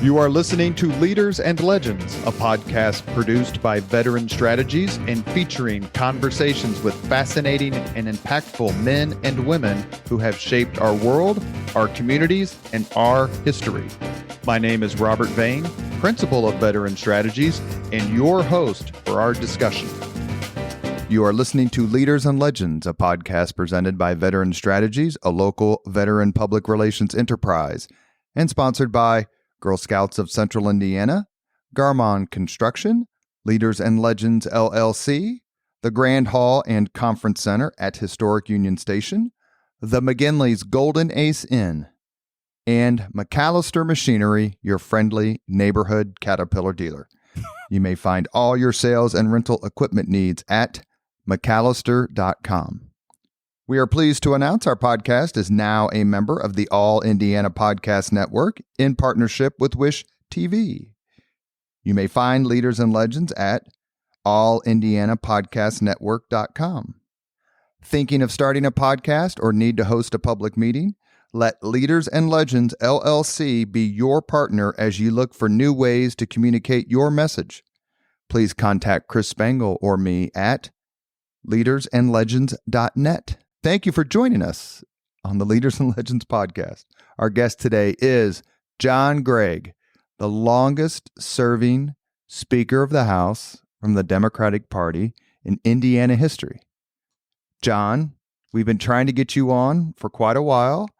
You are listening to Leaders and Legends, a podcast produced by Veteran Strategies and featuring conversations with fascinating and impactful men and women who have shaped our world, our communities, and our history. My name is Robert Vane, Principal of Veteran Strategies, and your host for our discussion. You are listening to Leaders and Legends, a podcast presented by Veteran Strategies, a local veteran public relations enterprise, and sponsored by Girl Scouts of Central Indiana, Garmong Construction, Leaders and Legends LLC, the Grand Hall and Conference Center at Historic Union Station, the McGinley's Golden Ace Inn, and MacAllister Machinery, your friendly neighborhood Caterpillar dealer. You may find all your sales and rental equipment needs at MacAllister.com. We are pleased to announce our podcast is now a member of the All Indiana Podcast Network in partnership with Wish TV. You may find Leaders and Legends at allindianapodcastnetwork.com. Thinking of starting a podcast or need to host a public meeting? Let Leaders and Legends LLC be your partner as you look for new ways to communicate your message. Please contact Chris Spangle or me at leadersandlegends.net. Thank you for joining us on the Leaders and Legends podcast. Our guest today is John Gregg, the longest serving Speaker of the House from the Democratic Party in Indiana history. John, we've been trying to get you on for quite a while.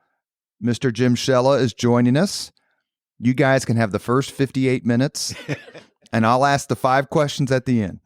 Mr. Jim Shella is joining us. You guys can have the first 58 minutes, and I'll ask the 5 questions at the end.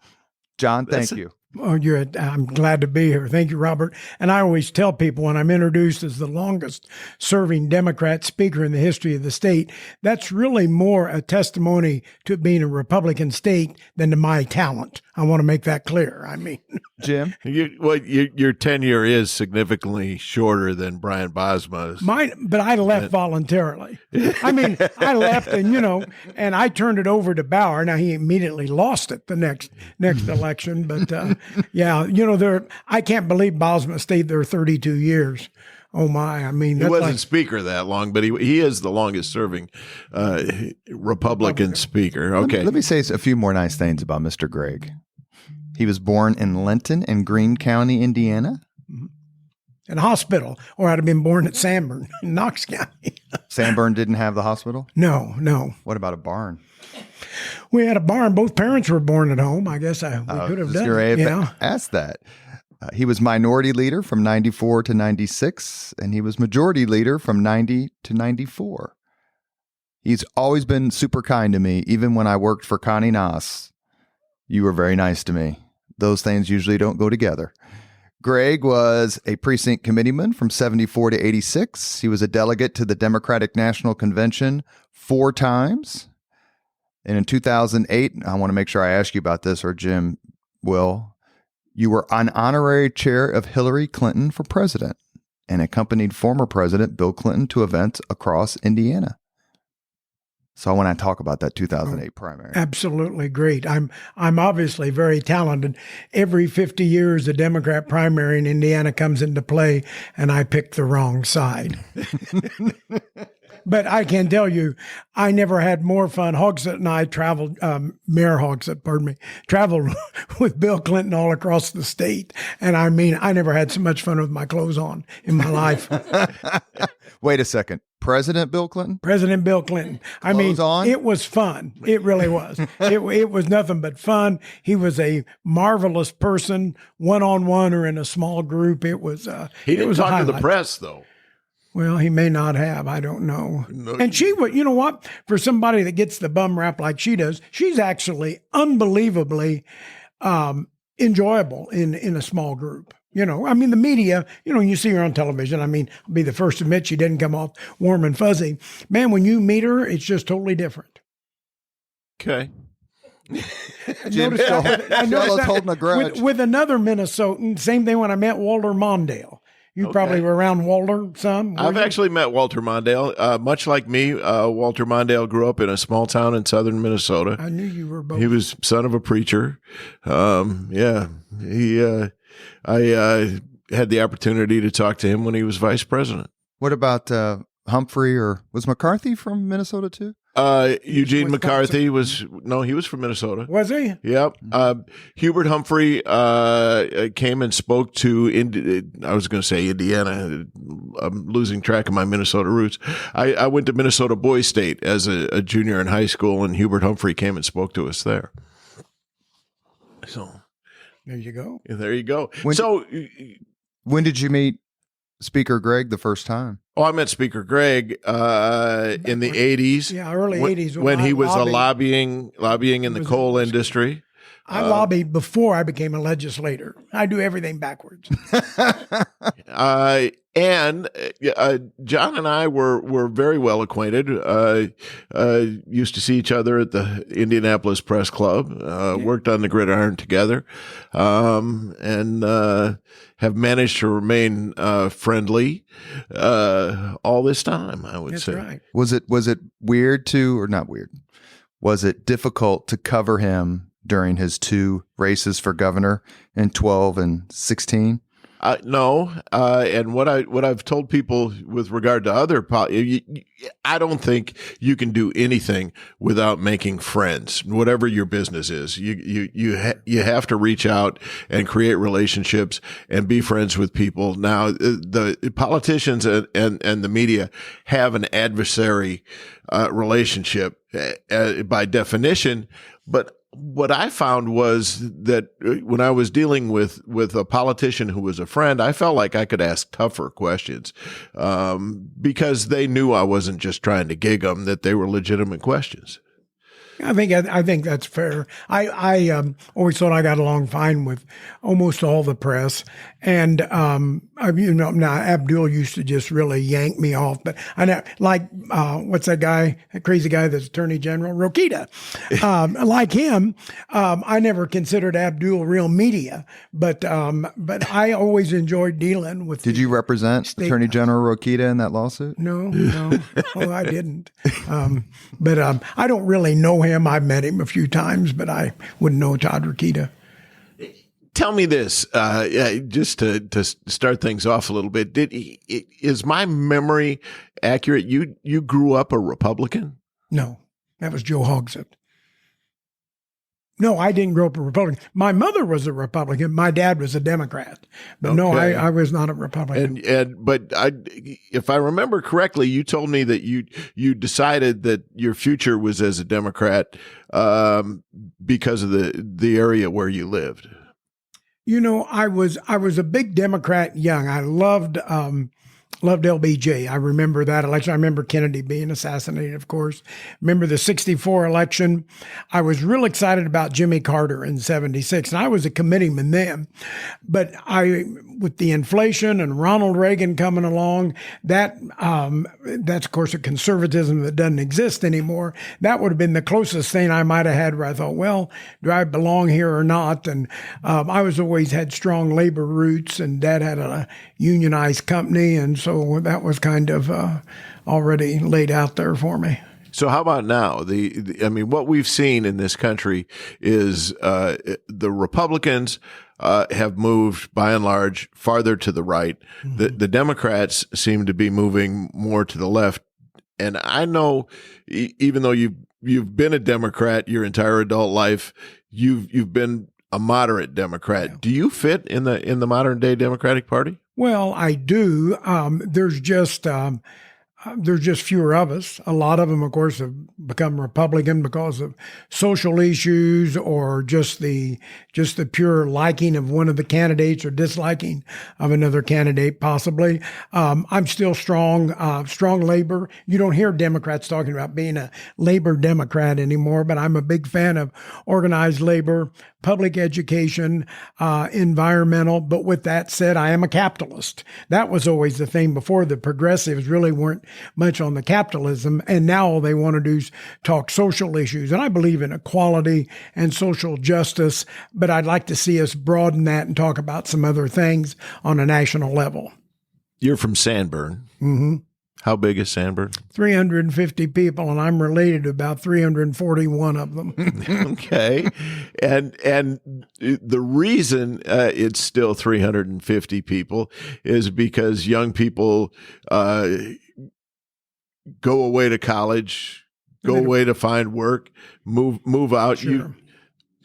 John, thank you. Oh, I'm glad to be here. Thank you, Robert. And I always tell people when I'm introduced as the longest serving Democrat speaker in the history of the state, that's really more a testimony to it being a Republican state than to my talent. I want to make that clear. I mean, Jim, your tenure is significantly shorter than Brian Bosma's. Mine, but I left voluntarily. I mean, I left and I turned it over to Bauer. Now he immediately lost it the next election, but yeah, I can't believe Bosma stayed there 32 years. Oh my! I mean, he wasn't speaker that long, but he is the longest serving Republican speaker. Okay, let me say a few more nice things about Mr. Gregg. He was born in Linton in Greene County, Indiana. In a hospital, or I'd have been born at Sanborn in Knox County. Sanborn didn't have the hospital? No. What about a barn? We had a barn. Both parents were born at home. I guess we could have done it. Ask that. He was minority leader from 94 to 96, and he was majority leader from 90 to 94. He's always been super kind to me, even when I worked for Connie Noss. You were very nice to me. Those things usually don't go together. Gregg was a precinct committeeman from 74 to 86. He was a delegate to the Democratic National Convention 4 times. And in 2008, I want to make sure I ask you about this, or Jim will. You were an honorary chair of Hillary Clinton for president and accompanied former President Bill Clinton to events across Indiana. So I want to talk about that 2008 primary. Absolutely great. I'm obviously very talented. Every 50 years, a Democrat primary in Indiana comes into play, and I picked the wrong side. But I can tell you, I never had more fun. Hogsett and I traveled, Mayor Hogsett, traveled with Bill Clinton all across the state. And I mean, I never had so much fun with my clothes on in my life. Wait a second. President Bill Clinton? President Bill Clinton. I mean, it was fun. It really was. It was nothing but fun. He was a marvelous person, one-on-one or in a small group. It was he didn't talk to the press, though. Well, he may not have. I don't know. No. And she would, you know what? For somebody that gets the bum rap like she does, she's actually unbelievably enjoyable in a small group. I mean, the media, you see her on television. I mean, I'll be the first to admit she didn't come off warm and fuzzy. Man, when you meet her, it's just totally different. Okay. Jim Shella's holding a grudge. With another Minnesotan, same thing when I met Walter Mondale. You probably were around Walter some. I've actually met Walter Mondale. Much like me, Walter Mondale grew up in a small town in southern Minnesota. I knew you were both. He was son of a preacher. I had the opportunity to talk to him when he was vice president. What about Humphrey, or was McCarthy from Minnesota too? Eugene Wisconsin. McCarthy he was from Minnesota. Was he? Yep. Hubert Humphrey came and spoke to, I was going to say Indiana. I'm losing track of my Minnesota roots. I went to Minnesota Boys State as a junior in high school, and Hubert Humphrey came and spoke to us there. So there you go. There you go. When did you meet Speaker Gregg the first time? Oh, I met Speaker Gregg in the 80s. Yeah, early 80s. When he was lobbying in the coal industry. I lobbied before I became a legislator. I do everything backwards. And John and I were very well acquainted. Used to see each other at the Indianapolis Press Club. Worked on the gridiron together, and have managed to remain friendly all this time. I would say. Right. Was it weird to, or not weird? Was it difficult to cover him during his two races for governor in 12 and 16? No, and what I've told people with regard to other, I don't think you can do anything without making friends. Whatever your business is, you have to reach out and create relationships and be friends with people. Now, the politicians and the media have an adversary relationship by definition, but what I found was that when I was dealing with a politician who was a friend, I felt like I could ask tougher questions because they knew I wasn't just trying to gig them, that they were legitimate questions. I think that's fair. I always thought I got along fine with almost all the press, and now Abdul used to just really yank me off. But I know, like what's that guy, that crazy guy that's Attorney General, Rokita. Like him, I never considered Abdul real media, but I always enjoyed dealing with. Did you represent Attorney General Rokita in that lawsuit? No, I didn't. But I don't really know him. I've met him a few times, but I wouldn't know Todd Rokita. Tell me this, just to start things off a little bit. Is my memory accurate? You grew up a Republican? No, that was Joe Hogsett. No, I didn't grow up a Republican. My mother was a Republican. My dad was a Democrat. But no, I was not a Republican. But if I remember correctly, you told me that you decided that your future was as a Democrat because of the area where you lived. You know, I was a big Democrat young. I loved LBJ. I remember that election. I remember Kennedy being assassinated, of course. Remember the 64 election. I was real excited about Jimmy Carter in 76, and I was a committeeman then. But with the inflation and Ronald Reagan coming along, that's of course a conservatism that doesn't exist anymore. That would have been the closest thing I might have had where I thought, well, do I belong here or not? And I always had strong labor roots, and Dad had a unionized company, and so that was kind of already laid out there for me. So how about now? What we've seen in this country is the Republicans have moved, by and large, farther to the right. Mm-hmm. The Democrats seem to be moving more to the left. And I know, even though you've been a Democrat your entire adult life, you've been a moderate Democrat. Yeah. Do you fit in the modern day Democratic Party? Well, I do. There's just fewer of us. A lot of them, of course, have become Republican because of social issues or just the pure liking of one of the candidates or disliking of another candidate, possibly. I'm still strong labor. You don't hear Democrats talking about being a labor Democrat anymore, but I'm a big fan of organized labor, public education, environmental. But with that said, I am a capitalist. That was always the thing before. The progressives really weren't much on the capitalism, and now all they want to do is talk social issues. And I believe in equality and social justice, but I'd like to see us broaden that and talk about some other things on a national level. You're from Sanborn. Mm-hmm. How big is Sanborn? 350 people, and I'm related to about 341 of them. Okay. And the reason it's still 350 people is because young people go away to college, go away to find work, move out. Sure.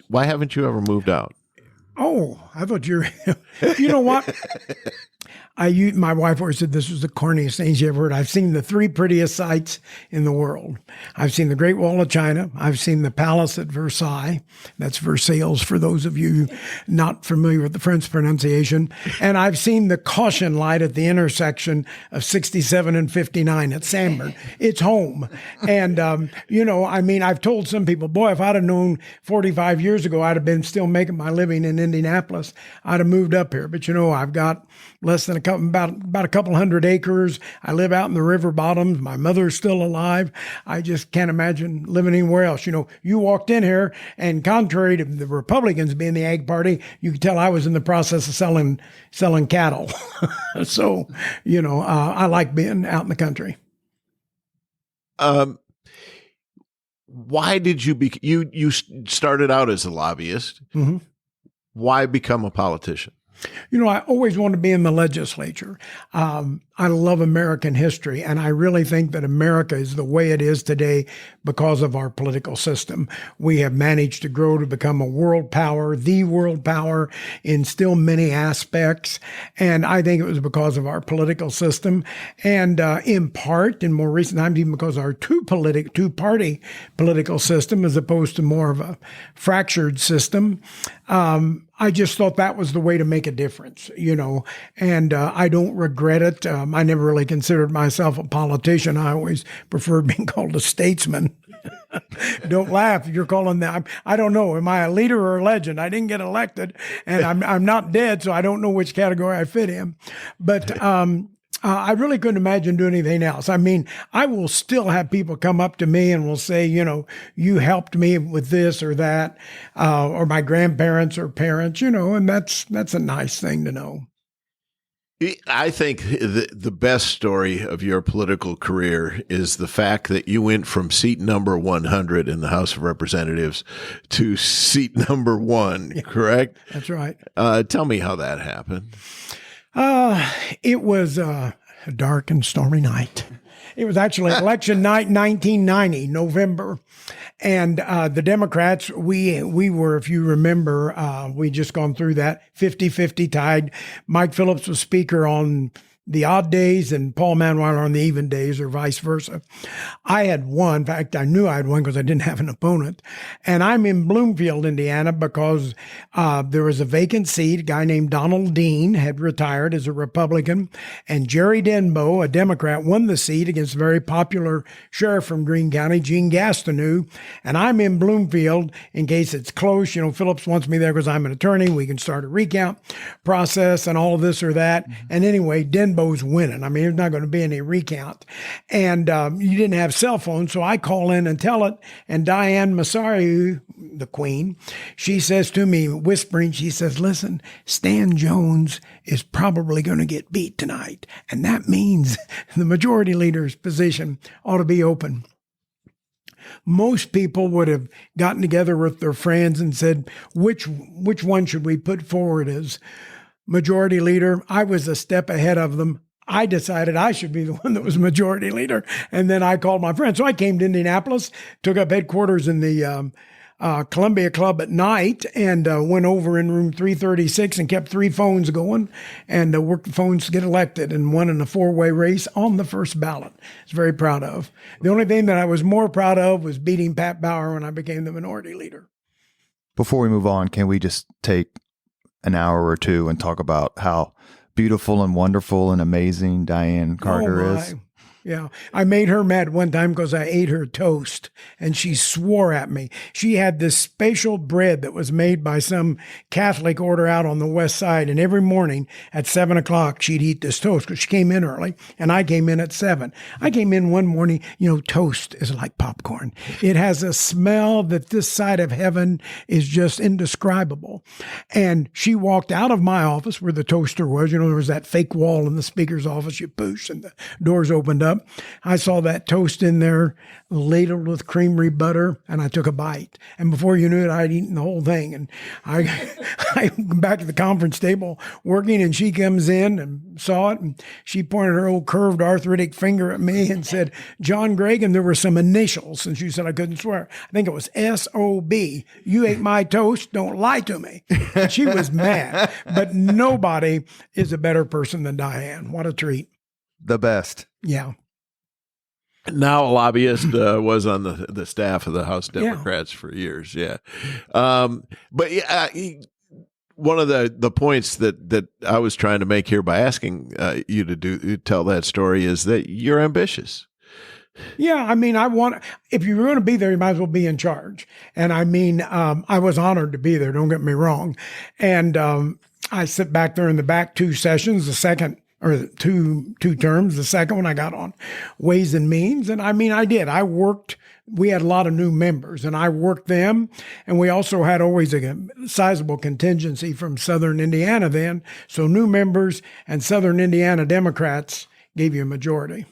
Why haven't you ever moved out? Oh, I thought you were, you know what? My wife always said this was the corniest thing she ever heard. I've seen the three prettiest sights in the world. I've seen the Great Wall of China. I've seen the Palace at Versailles. That's Versailles for those of you not familiar with the French pronunciation. And I've seen the caution light at the intersection of 67 and 59 at Sanborn. It's home. And, I've told some people, boy, if I'd have known 45 years ago, I'd have been still making my living in Indianapolis. I'd have moved up here. But, I've got less than about a couple hundred acres. I live out in the river bottoms. My mother's still alive. I just can't imagine living anywhere else. You walked in here, and contrary to the Republicans being the ag party, you could tell I was in the process of selling cattle. So, I like being out in the country. Why did you started out as a lobbyist? Mm-hmm. Why become a politician? I always wanted to be in the legislature. I love American history, and I really think that America is the way it is today because of our political system. We have managed to grow to become a world power, the world power in still many aspects. And I think it was because of our political system, and in part, in more recent times, even because of our two-party political system as opposed to more of a fractured system. I just thought that was the way to make a difference, and I don't regret it. I never really considered myself a politician. I always preferred being called a statesman. Don't laugh. You're calling that. I don't know. Am I a leader or a legend? I didn't get elected, and I'm not dead, so I don't know which category I fit in. But I really couldn't imagine doing anything else. I mean, I will still have people come up to me and will say, you helped me with this or that, or my grandparents or parents, and that's a nice thing to know. I think the best story of your political career is the fact that you went from seat number 100 in the House of Representatives to seat number 1, correct? That's right. Tell me how that happened. It was a dark and stormy night. It was actually election night, 1990, November. And the Democrats, we were, if you remember, we just gone through that 50-50 tied. Mike Phillips was speaker on the odd days and Paul Manweiler on the even days, or vice versa. I had won. In fact, I knew I had won because I didn't have an opponent. And I'm in Bloomfield, Indiana, because there was a vacant seat. A guy named Donald Dean had retired as a Republican, and Jerry Denbo, a Democrat, won the seat against a very popular sheriff from Greene County, Gene Gastineau. And I'm in Bloomfield in case it's close. Phillips wants me there because I'm an attorney. We can start a recount process and all of this or that. Mm-hmm. And anyway, Denbo's winning. I mean, there's not going to be any recount. And you didn't have cell phones, so I call in and tell it. And Diane Massariu, the queen, she says to me, whispering, she says, listen, Stan Jones is probably going to get beat tonight. And that means the majority leader's position ought to be open. Most people would have gotten together with their friends and said, which one should we put forward as majority leader? I was a step ahead of them. I decided I should be the one that was majority leader. And then I called my friend. So I came to Indianapolis, took up headquarters in the Columbia Club at night, and went over in room 336 and kept 3 phones going and worked the phones to get elected, and won in a 4-way race on the first ballot. I was very proud of. The only thing that I was more proud of was beating Pat Bauer when I became the minority leader. Before we move on, can we just take an hour or two and talk about how beautiful and wonderful and amazing Diane Carter is? Yeah. I made her mad one time because I ate her toast, and she swore at me. She had this special bread that was made by some Catholic order out on the west side, and every morning at 7 o'clock, she'd eat this toast because she came in early, and I came in at 7. I came in one morning, toast is like popcorn. It has a smell that this side of heaven is just indescribable. And she walked out of my office where the toaster was. There was that fake wall in the speaker's office. You push, and the doors opened up. up. I saw that toast in there, ladled with creamery butter, and I took a bite. And before you knew it, I'd eaten the whole thing. And I'm back at the conference table working, and she comes in and saw it, and she pointed her old curved arthritic finger at me and said, John Gregg, and there were some initials. And she said I couldn't swear. I think it was S-O-B. You ate my toast. Don't lie to me. And she was mad. But nobody is a better person than Diane. What a treat. The best. Yeah. Now a lobbyist, was on the staff of the House Democrats for years. Yeah. But one of the points that I was trying to make here by asking you to tell that story is that you're ambitious. Yeah, I mean, if you're going to be there, you might as well be in charge. And I mean, I was honored to be there, don't get me wrong. And I sit back there in the back 2 sessions, the second, or two terms, the second one I got on Ways and Means. And I mean, I did. We had a lot of new members, and I worked them. And we also had always a sizable contingency from Southern Indiana then. So new members and Southern Indiana Democrats gave you a majority.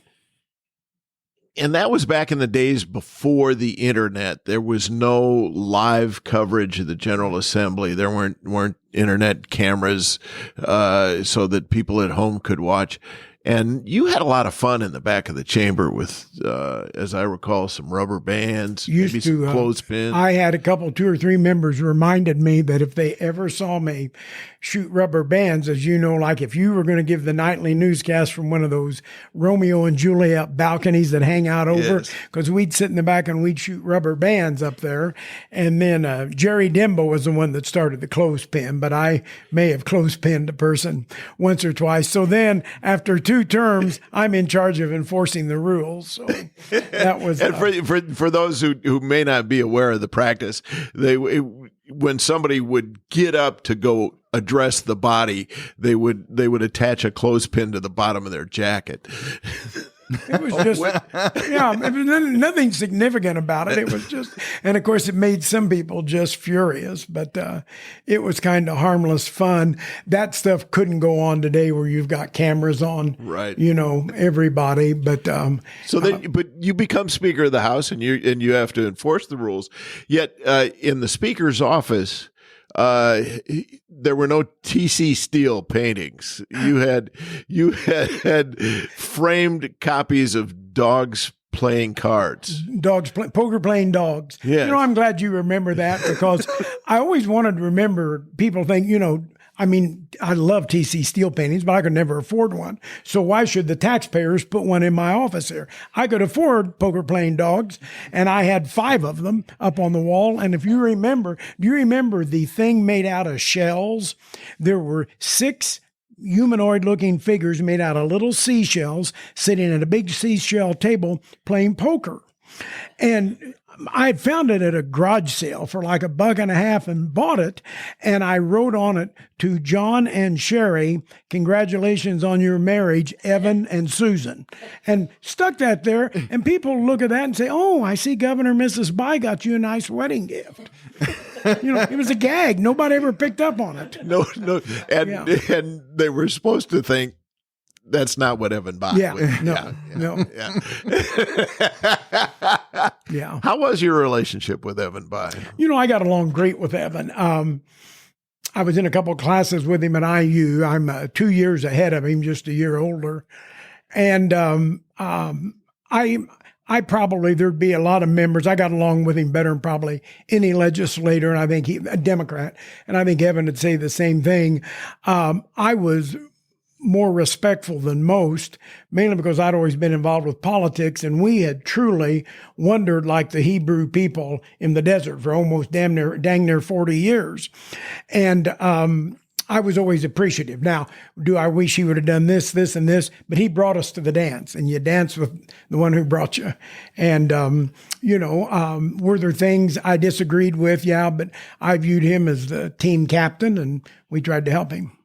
And that was back in the days before the internet. There was no live coverage of the General Assembly. There weren't internet cameras so that people at home could watch. And you had a lot of fun in the back of the chamber with, as I recall, some rubber bands, maybe some clothespins. I had a couple, 2 or 3 members reminded me that if they ever saw me shoot rubber bands, as you know, like if you were going to give the nightly newscast from one of those Romeo and Juliet balconies that hang out over, because we'd sit in the back and we'd shoot rubber bands up there. And then Jerry Dimbo was the one that started the clothespin, but I may have clothespinned a person once or twice. So then after 2 terms, I'm in charge of enforcing the rules. So that was. And for those who may not be aware of the practice, when somebody would get up to go address the body, they would attach a clothespin to the bottom of their jacket. It was just, yeah, it was nothing significant about it. It was just, and of course it made some people just furious, but it was kind of harmless fun. That stuff couldn't go on today where you've got cameras on, right? You know, everybody, but. But you become Speaker of the House and you have to enforce the rules. Yet in the Speaker's office, there were no T.C. Steele paintings. You had framed copies of dogs playing cards. Poker playing dogs. Yes. You know, I'm glad you remember that because I always wanted to remember, people think, you know, I mean, I love T.C. Steele paintings, but I could never afford one. So why should the taxpayers put one in my office here? I could afford poker playing dogs, and I had 5 of them up on the wall. And if you remember, do you remember the thing made out of shells? There were 6 humanoid-looking figures made out of little seashells sitting at a big seashell table playing poker. And I had found it at a garage sale for like $1.50 and bought it. And I wrote on it, to John and Sherry, congratulations on your marriage, Evan and Susan. And stuck that there. And people look at that and say, oh, I see Governor and Mrs. Bai got you a nice wedding gift. You know, it was a gag. Nobody ever picked up on it. No. And they were supposed to think, that's not what Evan bought. Yeah, no. Yeah. How was your relationship with Evan Bai? You know, I got along great with Evan. I was in a couple of classes with him at IU. I'm 2 years ahead of him, just a year older. And I probably, there'd be a lot of members. I got along with him better than probably any legislator, and I think a Democrat. And I think Evan would say the same thing. I was more respectful than most, mainly because I'd always been involved with politics, and we had truly wandered like the Hebrew people in the desert for almost dang near 40 years. And I was always appreciative. Now, do I wish he would have done this, and this? But he brought us to the dance, and you dance with the one who brought you. And, were there things I disagreed with? Yeah, but I viewed him as the team captain, and we tried to help him.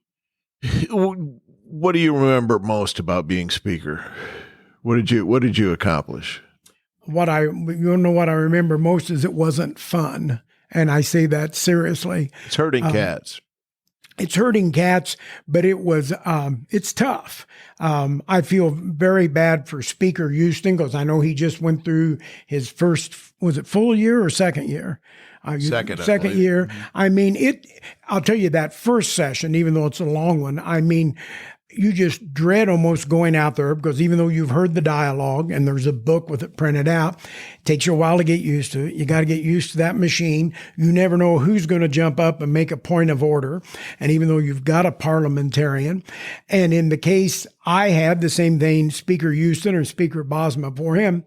What do you remember most about being Speaker? What did you accomplish? What I remember most is it wasn't fun, and I say that seriously. It's herding cats. It's herding cats, but it's tough. I feel very bad for Speaker Houston because I know he just went through his first, was it full year or second year? Second year. I mean, I'll tell you that first session, even though it's a long one, I mean, you just dread almost going out there because even though you've heard the dialogue and there's a book with it printed out, it takes you a while to get used to it. You got to get used to that machine. You never know who's going to jump up and make a point of order. And even though you've got a parliamentarian, and in the case I had the same thing, Speaker Houston or Speaker Bosma for him,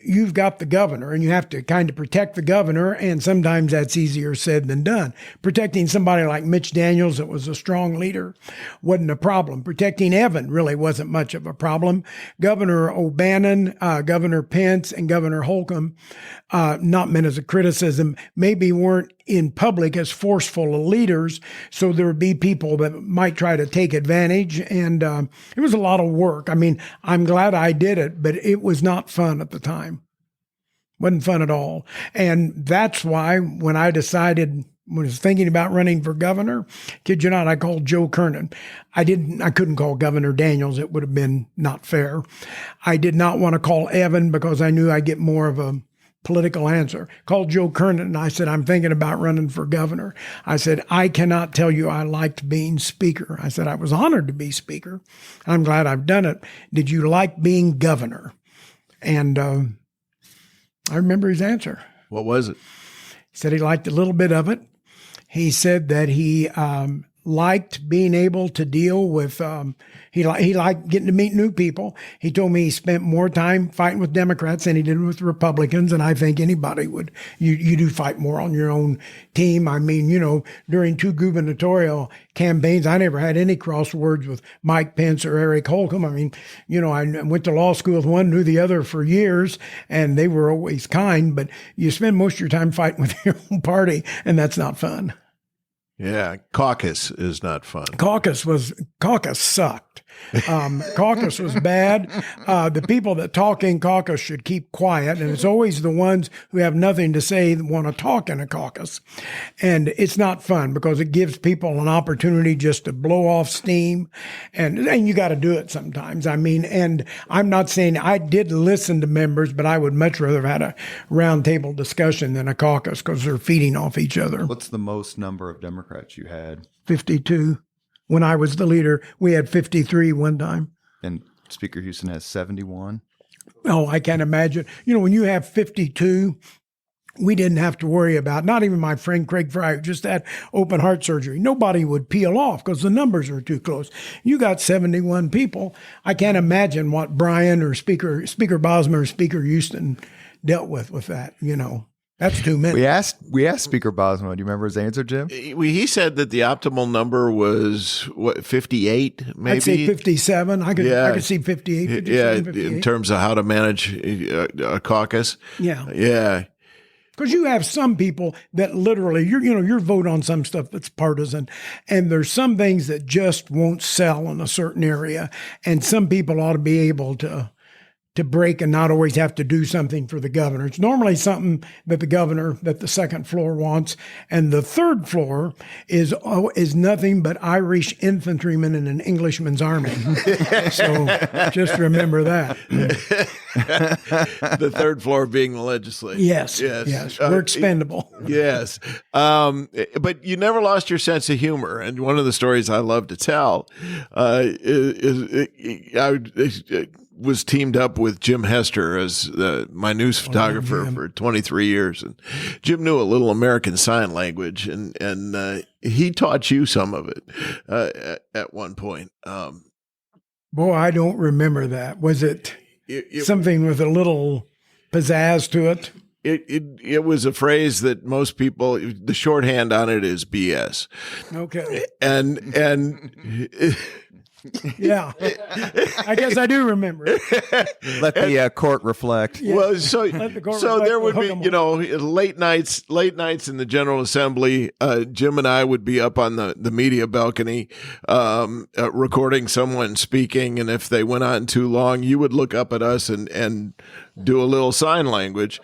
you've got the governor and you have to kind of protect the governor. And sometimes that's easier said than done. Protecting somebody like Mitch Daniels, that was a strong leader, wasn't a problem. Protecting Evan really wasn't much of a problem. Governor O'Bannon, Governor Pence, and Governor Holcomb, not meant as a criticism, maybe weren't in public as forceful of leaders. So there would be people that might try to take advantage. And it was a lot of work. I mean, I'm glad I did it, but it was not fun at the time. Wasn't fun at all. And that's why when I decided, when I was thinking about running for governor, kid you not, I called Joe Kernan. I couldn't call Governor Daniels. It would have been not fair. I did not want to call Evan because I knew I'd get more of a political answer. Called Joe Kernan and I said, I'm thinking about running for governor. I said, I cannot tell you I liked being speaker. I said, I was honored to be speaker. I'm glad I've done it. Did you like being governor? And I remember his answer. What was it? He said he liked a little bit of it. He said that he liked being able to deal with, he liked getting to meet new people. He told me he spent more time fighting with Democrats than he did with Republicans. And I think anybody would. You do fight more on your own team. I mean, during 2 gubernatorial campaigns, I never had any crosswords with Mike Pence or Eric Holcomb. I mean, I went to law school with one, knew the other for years, and they were always kind, but you spend most of your time fighting with your own party, and that's not fun. Yeah, caucus is not fun. Caucus sucked. Caucus was bad. The people that talk in caucus should keep quiet, and it's always the ones who have nothing to say that want to talk in a caucus. And it's not fun because it gives people an opportunity just to blow off steam, and you got to do it sometimes. I mean, and I'm not saying I did listen to members, but I would much rather have had a roundtable discussion than a caucus because they're feeding off each other. What's the most number of Democrats you had? 52. When I was the leader, we had 53 one time. And Speaker Houston has 71. Oh, I can't imagine. When you have 52, we didn't have to worry about, not even my friend Craig Fry, who just had open heart surgery. Nobody would peel off because the numbers are too close. You got 71 people. I can't imagine what Brian or Speaker Bosma or Speaker Houston dealt with that, That's too many. We asked Speaker Bosma. Do you remember his answer, Jim? He said that the optimal number was 58, maybe. I'd say 57. I could see 58. 57, 58. In terms of how to manage a caucus. Yeah. Because you have some people that literally, your vote on some stuff that's partisan, and there's some things that just won't sell in a certain area, and some people ought to be able to break and not always have to do something for the governor. It's normally something that the second floor wants. And the third floor is nothing but Irish infantrymen in an Englishman's army. So just remember that. The third floor being the legislature. Yes. We're expendable. Yes. But you never lost your sense of humor. And one of the stories I love to tell was teamed up with Jim Hester as my news photographer for 23 years. And Jim knew a little American Sign Language, and he taught you some of it at one point. Boy, I don't remember that. Was it something with a little pizzazz to it? It was a phrase that most people, the shorthand on it is BS. Okay. And yeah, I guess I do remember it. Let the court reflect. Yeah. Well, so there would be, late nights in the General Assembly. Jim and I would be up on the media balcony, recording someone speaking, and if they went on too long, you would look up at us and do a little sign language.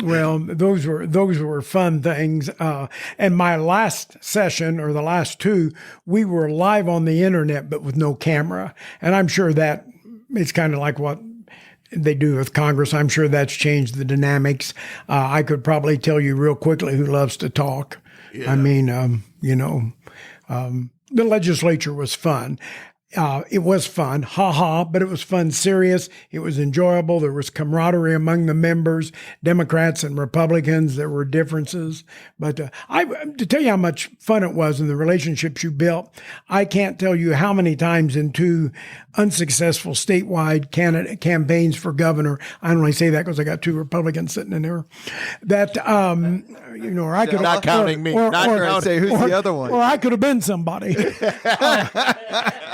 Well, those were fun things. And my last session, or the last two, we were live on the internet, but with no camera. And I'm sure that it's kind of like what they do with Congress. I'm sure that's changed the dynamics. I could probably tell you real quickly who loves to talk. Yeah. I mean, the legislature was fun. It was fun, but it was fun, serious. It was enjoyable. There was camaraderie among the members, Democrats and Republicans. There were differences. But to tell you how much fun it was and the relationships you built, I can't tell you how many times in two unsuccessful statewide campaigns for governor. I only say that because I got two Republicans sitting in there. That, or I could not counting me. Not counting. Say who's the other one, or I could have been somebody.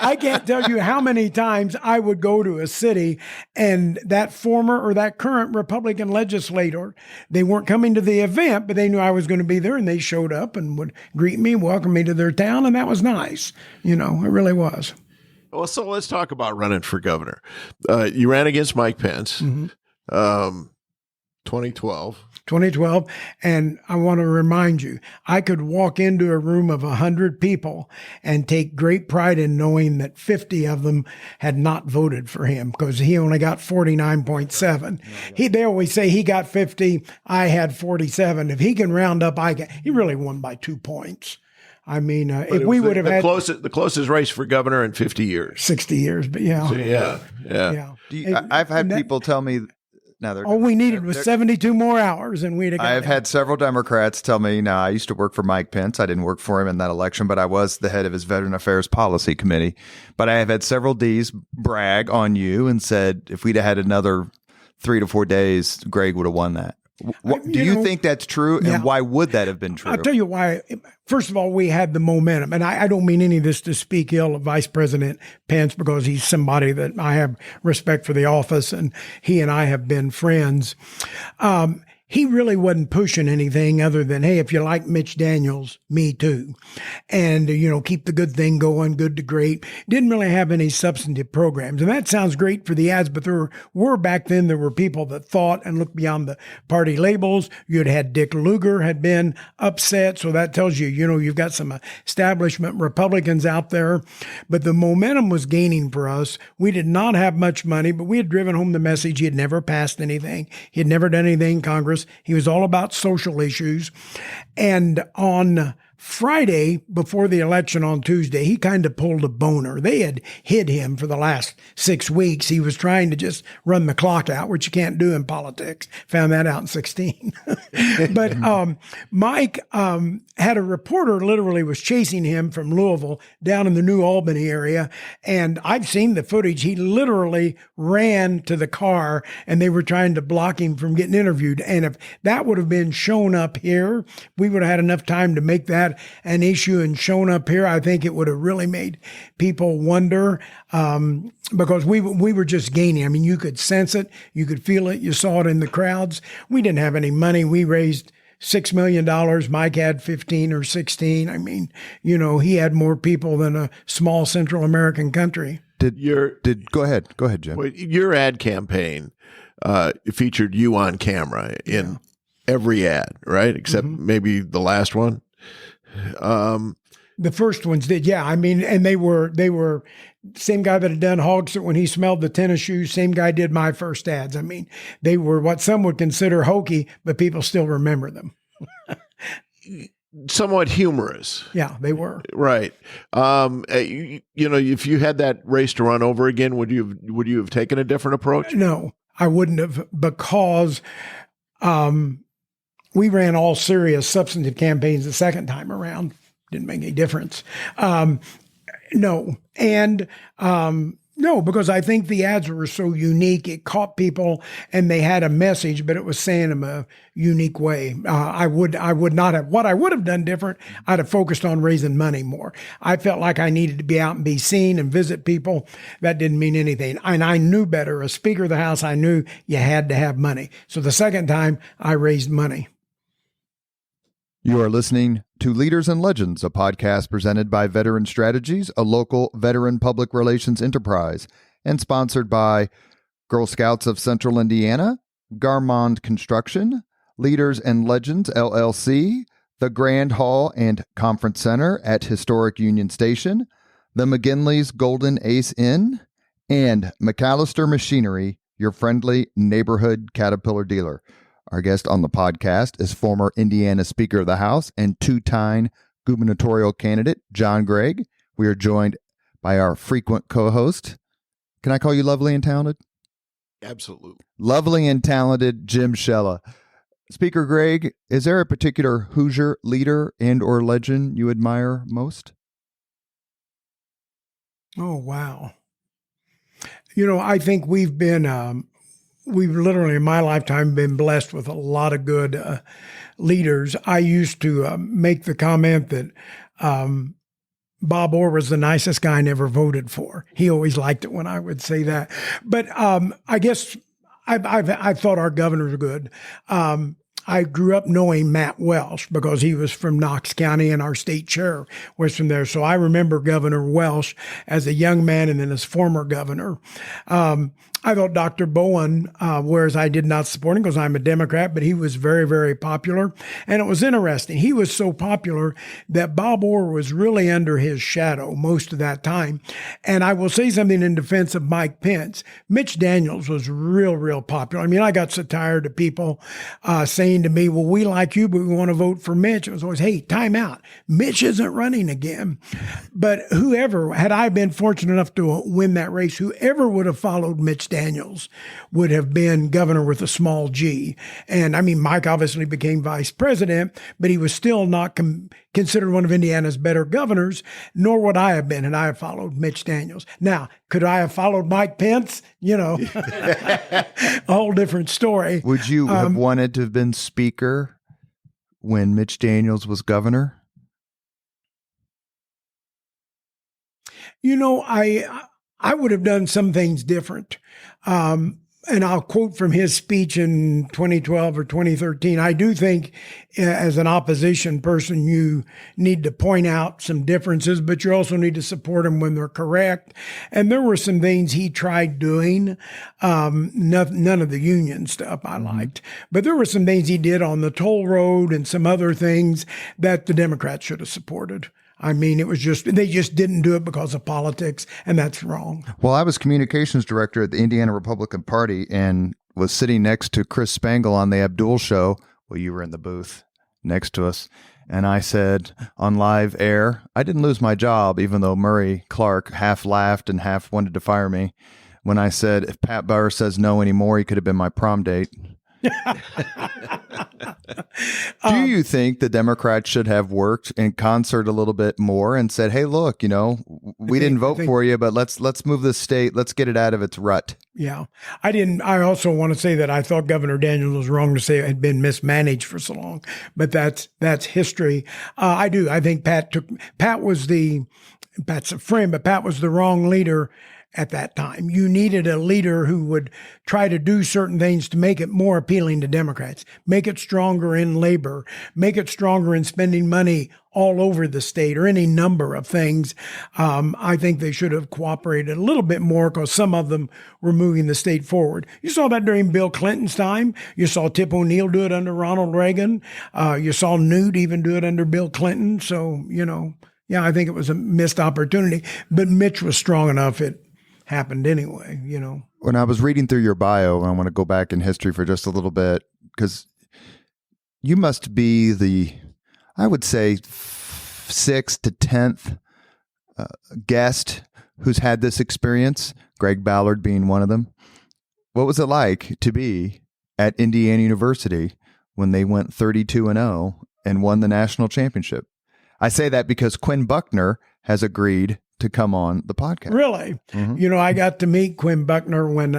I can't tell you how many times I would go to a city and that former or that current Republican legislator, they weren't coming to the event, but they knew I was going to be there, and they showed up and would greet me, welcome me to their town, and that was nice. It really was. Well, so let's talk about running for governor. You ran against Mike Pence, 2012. 2012. And I want to remind you, I could walk into a room of 100 people and take great pride in knowing that 50 of them had not voted for him, because he only got 49.7. They always say he got 50. I had 47. If he can round up, he really won by 2 points. I mean, if we would have had the closest race for governor in 50 years, 60 years, but yeah. So, yeah. I've had people tell me, all we needed was 72 more hours, and we'd have got I've had several Democrats tell me, I used to work for Mike Pence. I didn't work for him in that election, but I was the head of his Veteran Affairs Policy Committee. But I have had several Ds brag on you and said, if we'd have had another 3 to 4 days, Greg would have won that. Do you think that's true? And why would that have been true? I'll tell you why. First of all, we had the momentum. And I don't mean any of this to speak ill of Vice President Pence, because he's somebody that I have respect for the office, and he and I have been friends. He really wasn't pushing anything other than, hey, if you like Mitch Daniels, me too. And, keep the good thing going, good to great. Didn't really have any substantive programs. And that sounds great for the ads, but there were people that thought and looked beyond the party labels. You'd had Dick Lugar had been upset. So that tells you, you've got some establishment Republicans out there. But the momentum was gaining for us. We did not have much money, but we had driven home the message. He had never passed anything. He had never done anything in Congress. He was all about social issues. And on Friday, before the election on Tuesday, he kind of pulled a boner. They had hid him for the last 6 weeks. He was trying to just run the clock out, which you can't do in politics. Found that out in 16. But Mike had a reporter literally was chasing him from Louisville down in the New Albany area. And I've seen the footage. He literally ran to the car, and they were trying to block him from getting interviewed. And if that would have been shown up here, we would have had enough time to make that an issue and shown up here. I think it would have really made people wonder, because we were just gaining. I mean, you could sense it. You could feel it. You saw it in the crowds. We didn't have any money. We raised $6 million. Mike had 15 or 16. I mean, he had more people than a small Central American country. Go ahead, Jim. Well, your ad campaign featured you on camera in every ad, right? Except maybe the last one. The first ones did, yeah. I mean, and they were same guy that had done Hogstad when he smelled the tennis shoes. Same guy did my first ads. I mean, they were what some would consider hokey, but people still remember them. Somewhat humorous. Yeah, they were. Right. If you had that race to run over again, would you have taken a different approach? No, I wouldn't have, because we ran all serious substantive campaigns the second time around. Didn't make any difference. No. And no, because I think the ads were so unique. It caught people, and they had a message, but it was saying them a unique way. I would not have, what I would have done different, I'd have focused on raising money more. I felt like I needed to be out and be seen and visit people. That didn't mean anything. And I knew better. As Speaker of the House, I knew you had to have money. So the second time I raised money. You are listening to Leaders and Legends, a podcast presented by Veteran Strategies, a local veteran public relations enterprise, and sponsored by Girl Scouts of Central Indiana, Garmong Construction, Leaders and Legends, LLC, the Grand Hall and Conference Center at Historic Union Station, the McGinley's Golden Ace Inn, and MacAllister Machinery, your friendly neighborhood Caterpillar dealer. Our guest on the podcast is former Indiana Speaker of the House and two-time gubernatorial candidate, John Gregg. We are joined by our frequent co-host. Can I call you lovely and talented? Absolutely. Lovely and talented Jim Shella. Speaker Gregg, is there a particular Hoosier leader and or legend you admire most? Oh, wow. I think we've literally in my lifetime been blessed with a lot of good leaders. I used to make the comment that Bob Orr was the nicest guy I never voted for. He always liked it when I would say that. But I guess I thought our governors were good. I grew up knowing Matt Welsh because he was from Knox County and our state chair was from there. So I remember Governor Welsh as a young man and then as former governor. I thought Dr. Bowen, whereas I did not support him because I'm a Democrat, but he was very, very popular. And it was interesting. He was so popular that Bob Orr was really under his shadow most of that time. And I will say something in defense of Mike Pence. Mitch Daniels was real, real popular. I mean, I got so tired of people saying to me, well, we like you, but we want to vote for Mitch. It was always, hey, time out. Mitch isn't running again. But whoever, had I been fortunate enough to win that race, whoever would have followed Mitch Daniels would have been governor with a small g. And I mean, Mike obviously became vice president, but he was still not considered one of Indiana's better governors, nor would I have been had I have followed Mitch Daniels. Now, could I have followed Mike Pence? A whole different story. Would you have wanted to have been speaker when Mitch Daniels was governor? I would have done some things different. And I'll quote from his speech in 2012 or 2013. I do think as an opposition person, you need to point out some differences, but you also need to support them when they're correct. And there were some things he tried doing. None of the union stuff I liked, but there were some things he did on the toll road and some other things that the Democrats should have supported. I mean, they just didn't do it because of politics, and that's wrong. Well, I was communications director at the Indiana Republican Party and was sitting next to Chris Spangle on the Abdul show. Well, you were in the booth next to us. And I said on live air, I didn't lose my job, even though Murray Clark half laughed and half wanted to fire me. When I said, if Pat Bauer says no anymore, he could have been my prom date. Do you think the Democrats should have worked in concert a little bit more and said, hey, look, we didn't vote for you, but let's move this state. Let's get it out of its rut. Yeah, I didn't. I also want to say that I thought Governor Daniels was wrong to say it had been mismanaged for so long, but that's history. I do. I think Pat's a friend, but Pat was the wrong leader at that time. You needed a leader who would try to do certain things to make it more appealing to Democrats, make it stronger in labor, make it stronger in spending money all over the state or any number of things. I think they should have cooperated a little bit more because some of them were moving the state forward. You saw that during Bill Clinton's time. You saw Tip O'Neill do it under Ronald Reagan. You saw Newt even do it under Bill Clinton. So, yeah, I think it was a missed opportunity, but Mitch was strong enough it happened anyway, When I was reading through your bio, and I want to go back in history for just a little bit, because you must be I would say, 6th to 10th guest who's had this experience, Greg Ballard being one of them. What was it like to be at Indiana University when they went 32-0 and won the national championship? I say that because Quinn Buckner has agreed to come on the podcast. Really? Mm-hmm. I got to meet Quinn Buckner when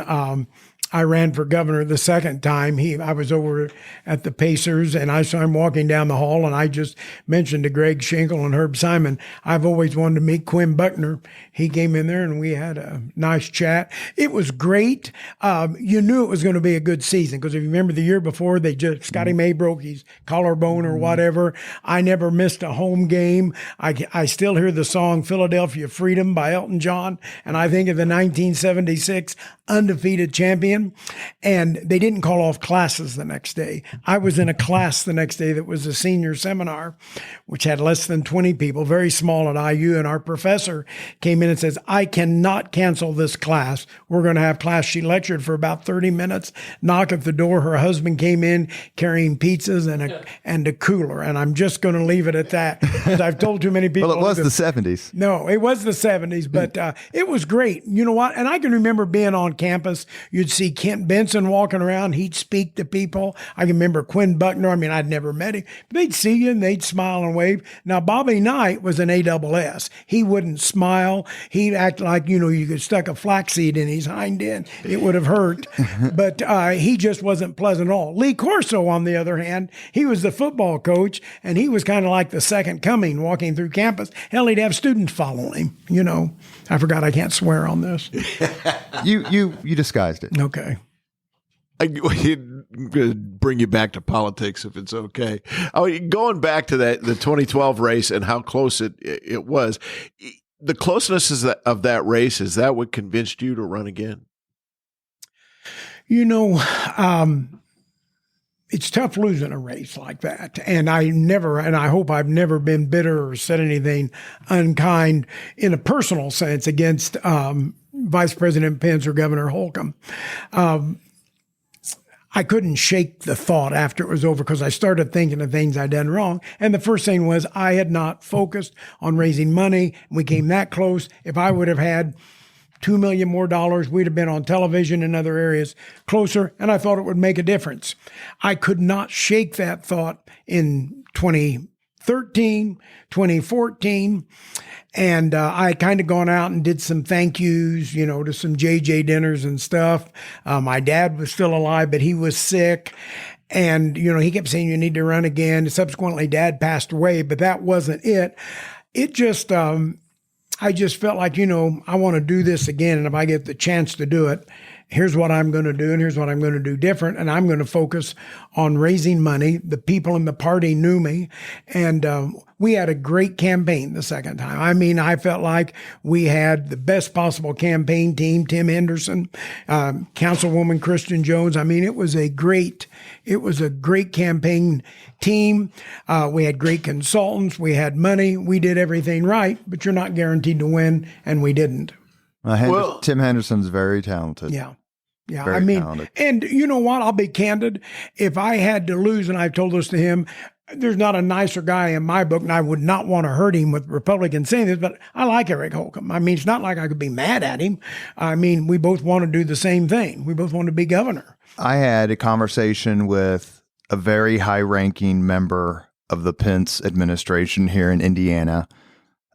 I ran for governor the second time. I was over at the Pacers and I saw him walking down the hall and I just mentioned to Greg Schenkel and Herb Simon, I've always wanted to meet Quinn Buckner. He came in there and we had a nice chat. It was great. You knew it was going to be a good season because if you remember the year before, Scotty May broke his collarbone or whatever. I never missed a home game. I still hear the song Philadelphia Freedom by Elton John. And I think of the 1976 undefeated champion. in, and they didn't call off classes the next day. I was in a class the next day that was a senior seminar, which had less than 20 people, very small at IU, and our professor came in and says, I cannot cancel this class. We're going to have class. She lectured for about 30 minutes, knocked at the door. Her husband came in carrying pizzas and a cooler, and I'm just going to leave it at that, because I've told too many people. Well, it was the 70s. No, it was the 70s, but it was great. You know what? And I can remember being on campus. You'd see Kent Benson walking around. He'd speak to people. I can remember Quinn Buckner. I mean, I'd never met him. But they'd see you and they'd smile and wave. Now, Bobby Knight was an ASS. He wouldn't smile. He'd act like, you could stuck a flaxseed in his hind end. It would have hurt. But he just wasn't pleasant at all. Lee Corso, on the other hand, he was the football coach, and he was kind of like the second coming walking through campus. Hell, he'd have students following him. I forgot I can't swear on this. You disguised it. Okay. I'm going to bring you back to politics if it's okay. Going back to the 2012 race and how close it was, the closeness of that race, is that what convinced you to run again? It's tough losing a race like that. And I hope I've never been bitter or said anything unkind in a personal sense against Vice President Pence or Governor Holcomb. I couldn't shake the thought after it was over, because I started thinking of things I'd done wrong. And the first thing was I had not focused on raising money. We came that close. If I would have had $2 million more, we'd have been on television in other areas closer, and I thought it would make a difference. I could not shake that thought in 2013, 2014, and I kind of gone out and did some thank yous, to some JJ dinners and stuff. My dad was still alive, but he was sick. And, he kept saying, you need to run again. Subsequently, Dad passed away, but that wasn't it. It just, I just felt like, I want to do this again. And if I get the chance to do it, here's what I'm going to do, and here's what I'm going to do different. And I'm going to focus on raising money. The people in the party knew me. And we had a great campaign the second time. I mean, I felt like we had the best possible campaign team, Tim Henderson, Councilwoman Kristen Jones. I mean, it was a great campaign team. We had great consultants. We had money. We did everything right, but you're not guaranteed to win, and we didn't. Tim Henderson's very talented. Yeah. Yeah. Very talented. And you know what? I'll be candid. If I had to lose, and I've told this to him, there's not a nicer guy in my book, and I would not want to hurt him with Republicans saying this, but I like Eric Holcomb. I mean, it's not like I could be mad at him. I mean, we both want to do the same thing. We both want to be governor. I had a conversation with a very high-ranking member of the Pence administration here in Indiana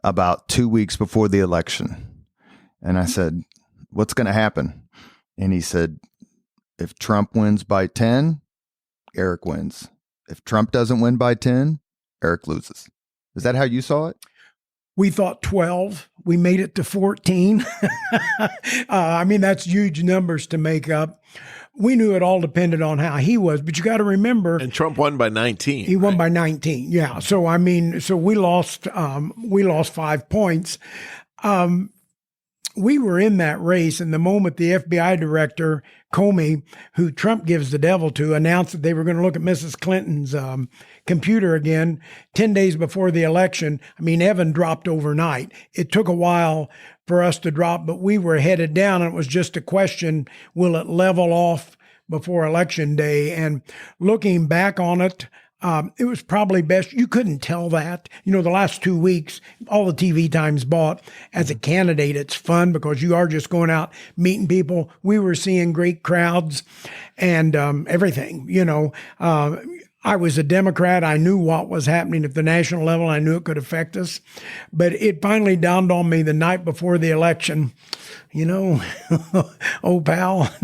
about 2 weeks before the election. And I said, what's going to happen? And he said, if Trump wins by 10, Eric wins. If Trump doesn't win by 10, Eric loses. Is that how you saw it? We thought 12. We made it to 14. I mean, that's huge numbers to make up. We knew it all depended on how he was, but you got to remember. And Trump won by 19. He won by 19. Yeah. So, I mean, we lost 5 points. We were in that race, and the moment the FBI director, Comey, who Trump gives the devil to, announced that they were going to look at Mrs. Clinton's computer again 10 days before the election, I mean, Evan dropped overnight. It took a while for us to drop, but we were headed down, and it was just a question, will it level off before Election Day? And looking back on it, it was probably best. You couldn't tell that. The last 2 weeks, all the TV time's bought. As a candidate, it's fun because you are just going out, meeting people. We were seeing great crowds and everything. I was a Democrat. I knew what was happening at the national level. I knew it could affect us. But it finally dawned on me the night before the election, oh, pal,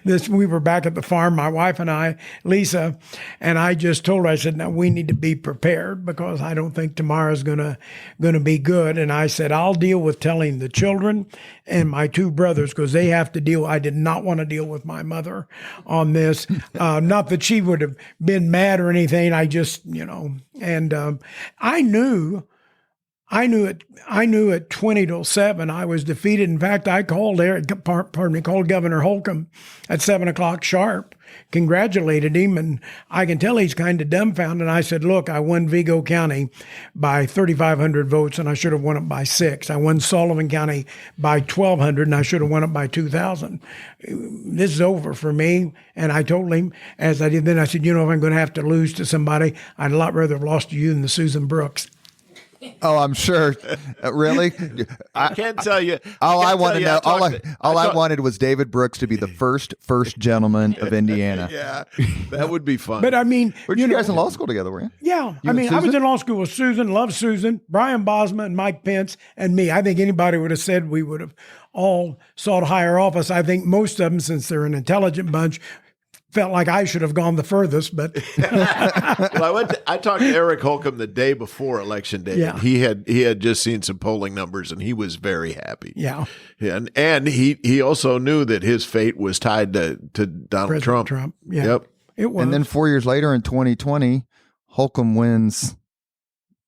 we were back at the farm, my wife and I, Lisa, and I just told her, I said, now we need to be prepared because I don't think tomorrow's going to be good. And I said, I'll deal with telling the children and my two brothers because they have to deal. I did not want to deal with my mother on this. Not that she would have been mad or anything. I just, and I knew I knew at 20 till 7 I was defeated. In fact, I called called Governor Holcomb at 7:00 sharp, congratulated him, and I can tell he's kind of dumbfounded. I said, "Look, I won Vigo County by 3,500 votes, and I should have won it by 6. I won Sullivan County by 1,200, and I should have won it by 2,000. This is over for me." And I told him, as I did then, I said, "If I'm going to have to lose to somebody, I'd a lot rather have lost to you than the Susan Brooks." Oh, I'm sure. Really? I can't tell you. All I want to know, all I wanted was David Brooks to be the first gentleman of Indiana. Yeah, that would be fun. But I mean, Were you guys in law school together, were you? Yeah. I was in law school with Susan, loved Susan, Brian Bosma, and Mike Pence, and me. I think anybody would have said we would have all sought higher office. I think most of them, since they're an intelligent bunch, felt like I should have gone the furthest, but well, I talked to Eric Holcomb the day before Election Day. Yeah. He had just seen some polling numbers, and he was very happy. Yeah. And he also knew that his fate was tied to Donald President Trump. Yeah. Yep. It was. And then 4 years later in 2020, Holcomb wins,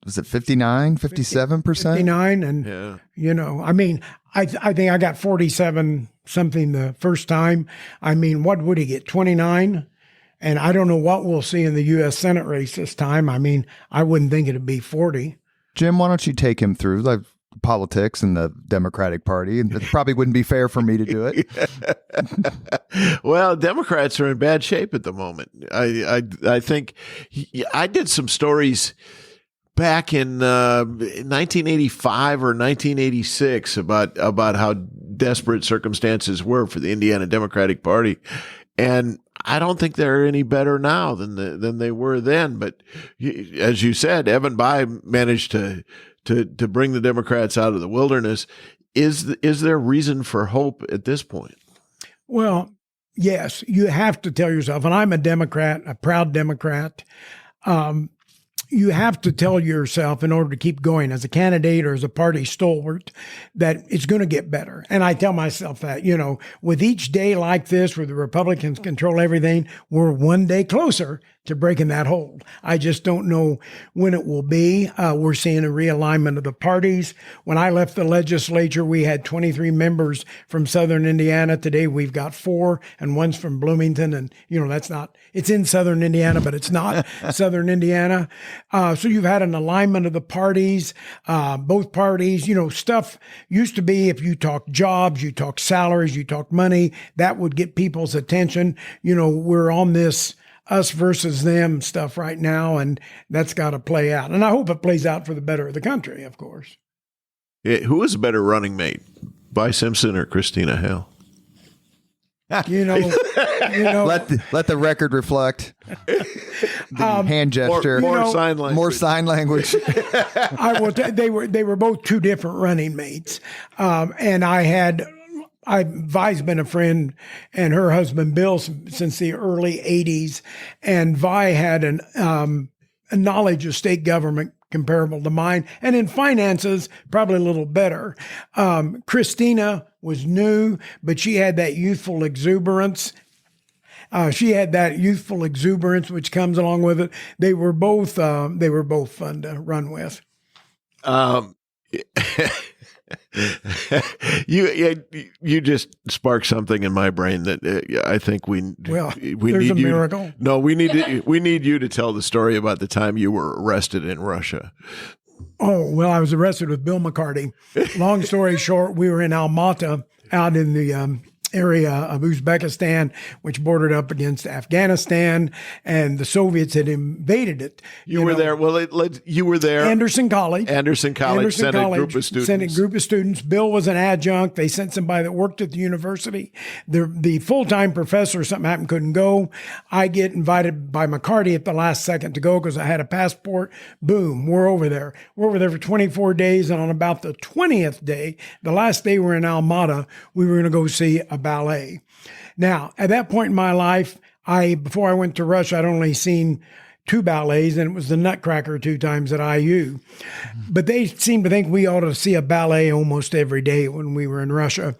was it 59, 57%? 59. And, I think I got 47 something the first time. What would he get? 29? And I don't know what we'll see in the U.S. Senate race this time. I wouldn't think it'd be 40. Jim, why don't you take him through politics and the Democratic Party? And it probably wouldn't be fair for me to do it. Well, Democrats are in bad shape at the moment. I think I did some stories back in 1985 or 1986 about how desperate circumstances were for the Indiana Democratic Party, and I don't think they're any better now than they were then. But as you said, Evan Bayh managed to bring the Democrats out of the wilderness. Is there reason for hope at this point? Well, yes, you have to tell yourself, and I'm a Democrat, a proud Democrat. You have to tell yourself, in order to keep going as a candidate or as a party stalwart, that it's going to get better. And I tell myself that, with each day like this, where the Republicans control everything, we're one day closer to breaking that hold. I just don't know when it will be. We're seeing a realignment of the parties. When I left the legislature, we had 23 members from Southern Indiana. Today, we've got 4, and one's from Bloomington. And, it's in Southern Indiana, but it's not Southern Indiana. So you've had an alignment of the parties, both parties. Stuff used to be, if you talk jobs, you talk salaries, you talk money, that would get people's attention. We're on this us versus them stuff right now, and that's got to play out. And I hope it plays out for the better of the country, of course. Who is a better running mate, Bayh Simpson or Christina Hale? Let the record reflect the hand gesture, more sign language. More sign language. I will. They were both two different running mates, and Vi's been a friend, and her husband Bill, since the early '80s, and Vi had a knowledge of state government comparable to mine, and in finances, probably a little better. Christina was new, but she had that youthful exuberance. Which comes along with it. They were both fun to run with. You just sparked something in my brain that I think we there's need a miracle. You. No, we need you to tell the story about the time you were arrested in Russia. Oh, well, I was arrested with Bill McCarty. Long story short, we were in Almaty, out in the area of Uzbekistan, which bordered up against Afghanistan, and the Soviets had invaded it. You were there. Well, you were there. Anderson College sent a group of students. Sent a group of students. Bill was an adjunct. They sent somebody that worked at the university. The full-time professor, something happened, couldn't go. I get invited by McCarty at the last second to go because I had a passport. Boom, we're over there. We're over there for 24 days, and on about the 20th day, the last day we're in Almaty, we were going to go see a ballet. Now, at that point in my life, before I went to Russia, I'd only seen 2 ballets, and it was the Nutcracker 2 times at IU. But they seemed to think we ought to see a ballet almost every day when we were in Russia.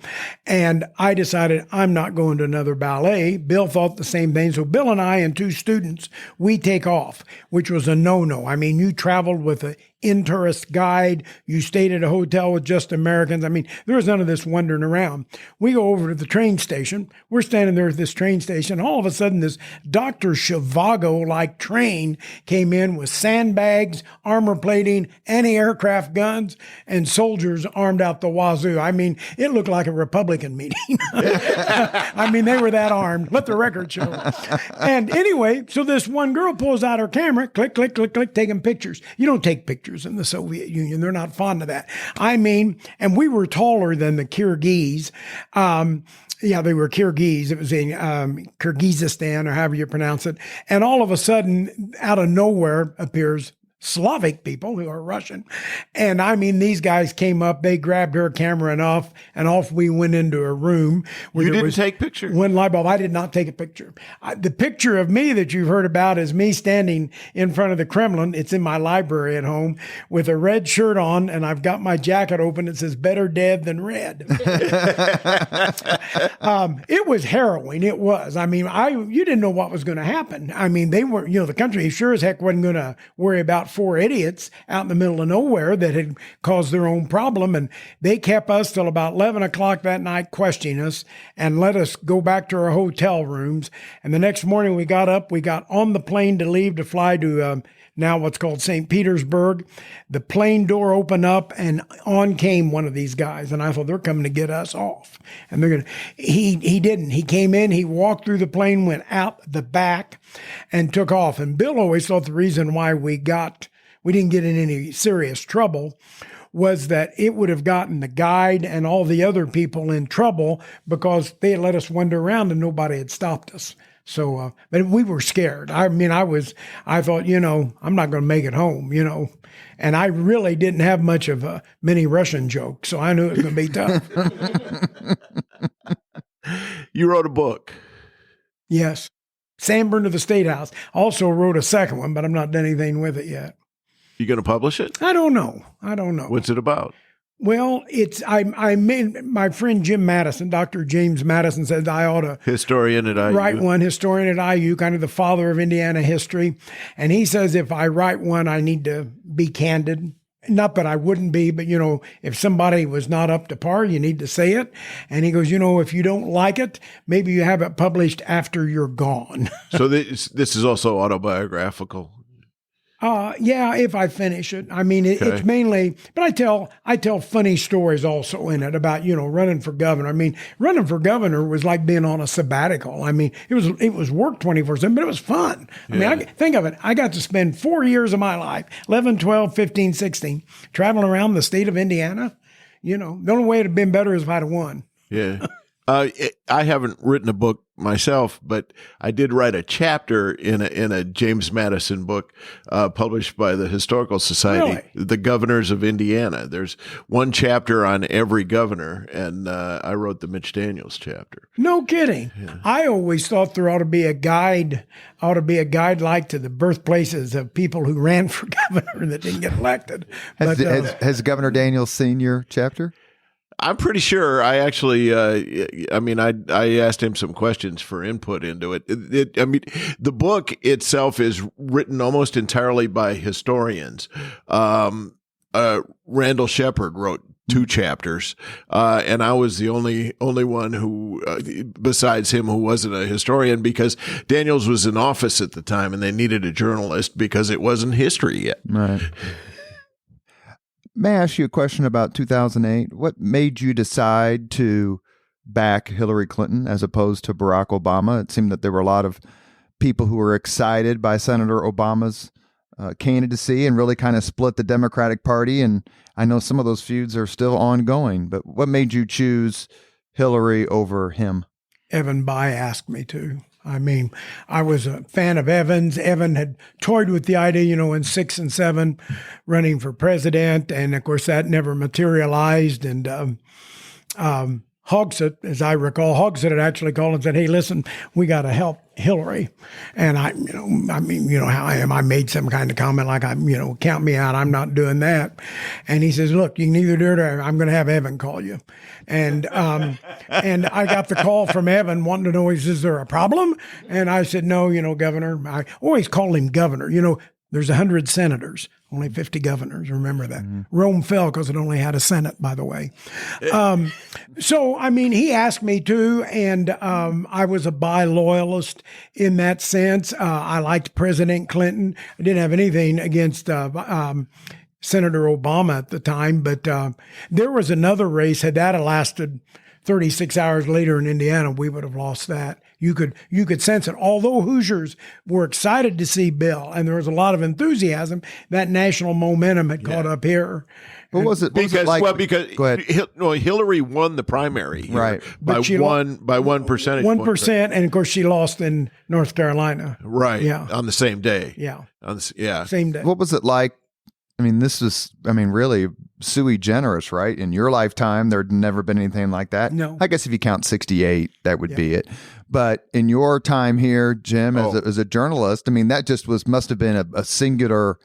And I decided I'm not going to another ballet. Bill thought the same thing. So Bill and I and 2 students, we take off, which was a no-no. You traveled with an in-tourist guide. You stayed at a hotel with just Americans. I mean, there was none of this wandering around. We go over to the train station. We're standing there at this train station. All of a sudden, this Dr. Zhivago-like train came in with sandbags, armor plating, anti-aircraft guns, and soldiers armed out the wazoo. I mean, it looked like a Republican meeting. I mean, they were that armed. Let the record show. And anyway, so this one girl pulls out her camera, click, click, click, click, taking pictures. You don't take pictures in the Soviet Union. They're not fond of that. I mean, and we were taller than the Kyrgyz. Yeah, they were Kyrgyz. It was in Kyrgyzstan, or however you pronounce it. And all of a sudden, out of nowhere appears Slavic people who are Russian. And I mean, these guys came up, they grabbed her camera and off we went into a room. Where you didn't take pictures? One light bulb. I did not take a picture. The picture of me that you've heard about is me standing in front of the Kremlin. It's in my library at home with a red shirt on, and I've got my jacket open. It says better dead than red. It was harrowing. It was. I mean, you didn't know what was going to happen. I mean, they were, the country sure as heck wasn't going to worry about 4 idiots out in the middle of nowhere that had caused their own problem. And they kept us till about 11 o'clock that night, questioning us and let us go back to our hotel rooms. And the next morning we got up, we got on the plane to leave to fly to now what's called St. Petersburg. The plane door opened up and on came one of these guys. And I thought, they're coming to get us off. And they're going to, he didn't. He came in, he walked through the plane, went out the back and took off. And Bill always thought the reason why we didn't get in any serious trouble was that it would have gotten the guide and all the other people in trouble because they had let us wander around and nobody had stopped us. So, but we were scared. I mean, I thought, I'm not going to make it home, and I really didn't have much of a mini Russian joke. So I knew it was going to be tough. You wrote a book. Yes. Sanborn to the Statehouse. Also wrote a second one, but I'm not done anything with it yet. You going to publish it? I don't know. What's it about? Well, I made my friend Jim Madison, Dr. James Madison, said I ought to historian at IU. Write one, historian at IU, kind of the father of Indiana history. And he says if I write one, I need to be candid. Not that I wouldn't be, but if somebody was not up to par, you need to say it. And he goes, if you don't like it, maybe you have it published after you're gone. So this is also autobiographical. Yeah, if I finish it. I mean, it's mainly, but I tell funny stories also in it about, running for governor. I mean, running for governor was like being on a sabbatical. I mean, it was work 24/7, but it was fun. I mean, think of it. I got to spend 4 years of my life, 11, 12, 15, 16, traveling around the state of Indiana. The only way it'd have been better is if I'd have won. Yeah. I haven't written a book myself, but I did write a chapter in a James Madison book published by the Historical Society, Really? The Governors of Indiana. There's one chapter on every governor, and I wrote the Mitch Daniels chapter. No kidding. Yeah. I always thought there ought to be a guide like to the birthplaces of people who ran for governor that didn't get elected. Has Governor Daniels seen your chapter? I'm pretty sure. I actually, I asked him some questions for input into it. The book itself is written almost entirely by historians. Randall Shepard wrote 2 chapters, and I was the only one who, besides him, who wasn't a historian, because Daniels was in office at the time, and they needed a journalist because it wasn't history yet. Right. May I ask you a question about 2008? What made you decide to back Hillary Clinton as opposed to Barack Obama? It seemed that there were a lot of people who were excited by Senator Obama's candidacy and really kind of split the Democratic Party. And I know some of those feuds are still ongoing, but what made you choose Hillary over him? Evan Bayh asked me to. I mean, I was a fan of Evan's. Evan had toyed with the idea, in 6 and 7, running for president. And of course, that never materialized. And Hogsett, as I recall, Hogsett had actually called and said, hey, listen, we got to help Hillary. And how I am. I made some kind of comment like, count me out. I'm not doing that. And he says, look, you can either do it or I'm going to have Evan call you. And I got the call from Evan wanting to know, is there a problem? And I said, no, Governor. I always call him Governor. There's 100 senators, only 50 governors. Remember that. Rome fell because it only had a Senate, by the way. So, I mean, he asked me to, and I was a buy loyalist in that sense. I liked President Clinton. I didn't have anything against Senator Obama at the time, but there was another race. Had that lasted 36 hours later in Indiana, we would have lost that. You could sense it. Although Hoosiers were excited to see Bill, and there was a lot of enthusiasm, that national momentum had caught up here. What was it? Because go ahead. Hillary won the primary, right? By one percentage point. 1%, and of course she lost in North Carolina, right? Yeah, on the same day. Same day. What was it like? I mean, this was, really sui generis, right? In your lifetime, there'd never been anything like that. No. I guess if you count 68, that would be it. But in your time here, Jim, as a journalist, I mean, that just must have been a singular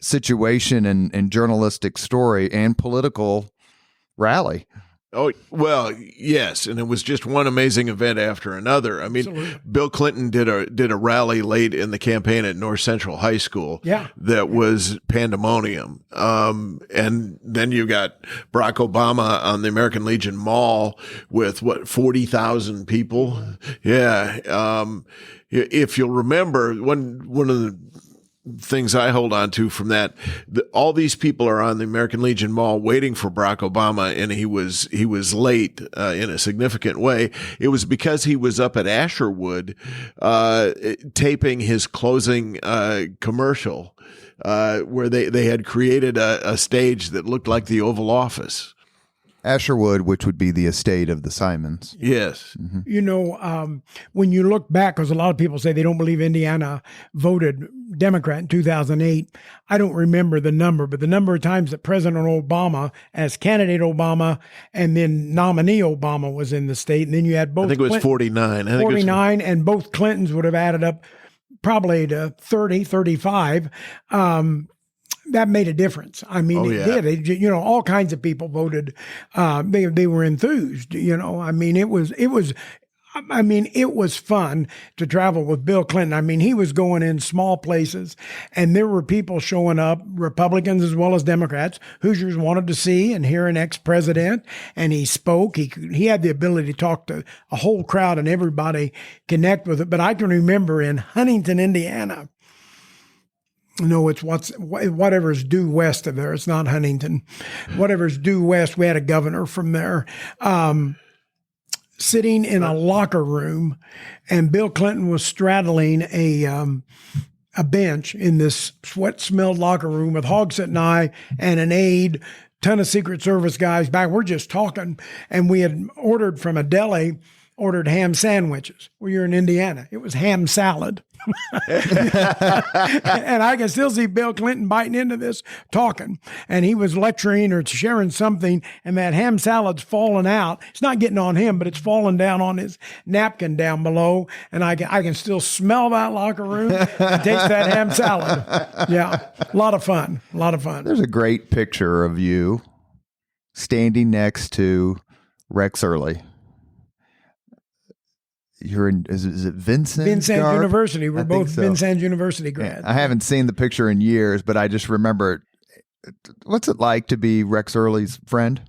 situation and journalistic story and political rally. Oh, well, yes. And it was just one amazing event after another. I mean, absolutely. Bill Clinton did a rally late in the campaign at North Central High School. Yeah. That was pandemonium. And then you got Barack Obama on the American Legion Mall with 40,000 people. Yeah. If you'll remember, one of the things I hold on to from that, all these people are on the American Legion Mall waiting for Barack Obama, and he was late in a significant way. It was because he was up at Asherwood taping his closing commercial, where they had created a stage that looked like the Oval Office. Asherwood, which would be the estate of the Simons. Yes. Mm-hmm. You know, when you look back, because a lot of people say they don't believe Indiana voted Democrat in 2008. I don't remember the number, but the number of times that President Obama, as candidate Obama, and then nominee Obama was in the state, and then you had both. I think it was 49. 49, and both Clintons would have added up probably to 30, 35. That made a difference. I mean, it did. All kinds of people voted. They were enthused. I mean, it was fun to travel with Bill Clinton. I mean, he was going in small places, and there were people showing up, Republicans as well as Democrats. Hoosiers wanted to see and hear an ex-president, and he spoke. He had the ability to talk to a whole crowd, and everybody connect with it. But I can remember in Huntington, Indiana. No, it's whatever's due west of there. It's not Huntington. Whatever's due west. We had a governor from there, sitting in a locker room, and Bill Clinton was straddling a bench in this sweat-smelled locker room with Hogsett and I and an aide, ton of Secret Service guys back. We're just talking, and we had ordered from a deli. Ordered ham sandwiches. Well, you're in Indiana. It was ham salad. And I can still see Bill Clinton biting into this, talking. And he was lecturing or sharing something, and that ham salad's falling out. It's not getting on him, but it's falling down on his napkin down below. And I can still smell that locker room and taste that ham salad. Yeah, a lot of fun. There's a great picture of you standing next to Rex Early. You're in, is it Vincent? Vincent University. We're both Vincent University grads. I haven't seen the picture in years, but I just remember it. What's it like to be Rex Early's friend?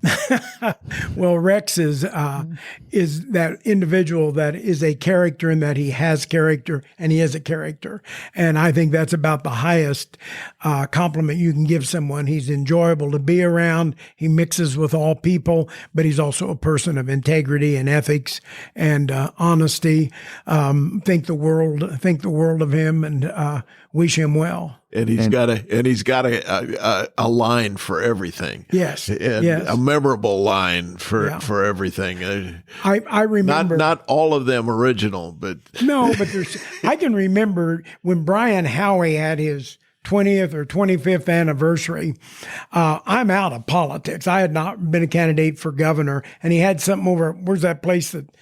Well, Rex is that individual that is a character, in that he has character and he is a character. And I think that's about the highest compliment you can give someone. He's enjoyable to be around. He mixes with all people, but he's also a person of integrity and ethics and honesty. Think the world of him, and wish him well. And he's got a line for everything. Yes, and a memorable line for everything. I remember not all of them original, but no, but I can remember when Brian Howey had his 20th or 25th anniversary. I'm out of politics. I had not been a candidate for governor, and he had something over. Where's that place that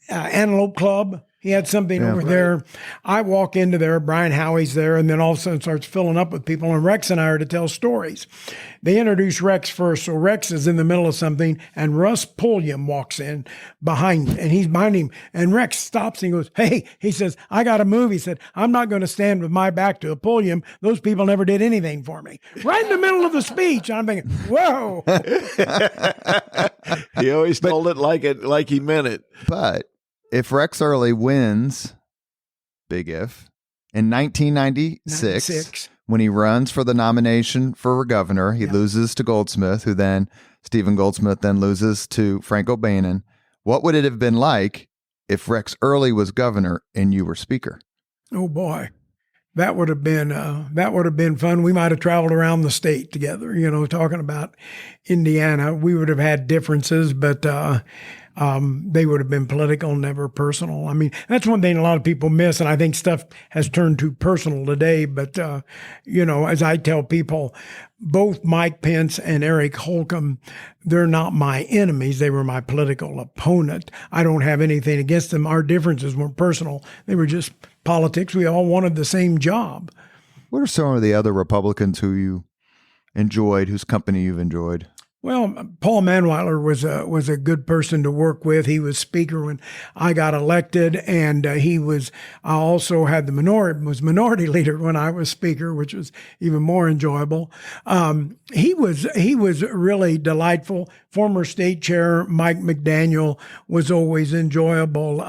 Antelope Club? He had something over there. I walk into there, Brian Howie's there, and then all of a sudden starts filling up with people, and Rex and I are to tell stories. They introduce Rex first, so Rex is in the middle of something, and Russ Pulliam walks in behind him, and he's behind him, and Rex stops and he goes, hey, he says, I got to move. He said, I'm not going to stand with my back to a Pulliam. Those people never did anything for me. Right in the middle of the speech, I'm thinking, whoa. He always told it like he meant it. But if Rex Early wins, big if, in 1996, when he runs for the nomination for governor, he loses to Goldsmith, who then, Stephen Goldsmith, then loses to Frank O'Bannon. What would it have been like if Rex Early was governor and you were speaker? Oh, boy. That would have been fun. We might have traveled around the state together, talking about Indiana. We would have had differences, but they would have been political, never personal. I mean, that's one thing a lot of people miss, and I think stuff has turned too personal today. But, as I tell people, both Mike Pence and Eric Holcomb, they're not my enemies. They were my political opponent. I don't have anything against them. Our differences weren't personal. They were just politics. We all wanted the same job. What are some of the other Republicans who you enjoyed, whose company you've enjoyed? Well, Paul Manweiler was a good person to work with. He was speaker when I got elected, and I also had was minority leader when I was speaker, which was even more enjoyable. He was really delightful. Former state chair Mike McDaniel was always enjoyable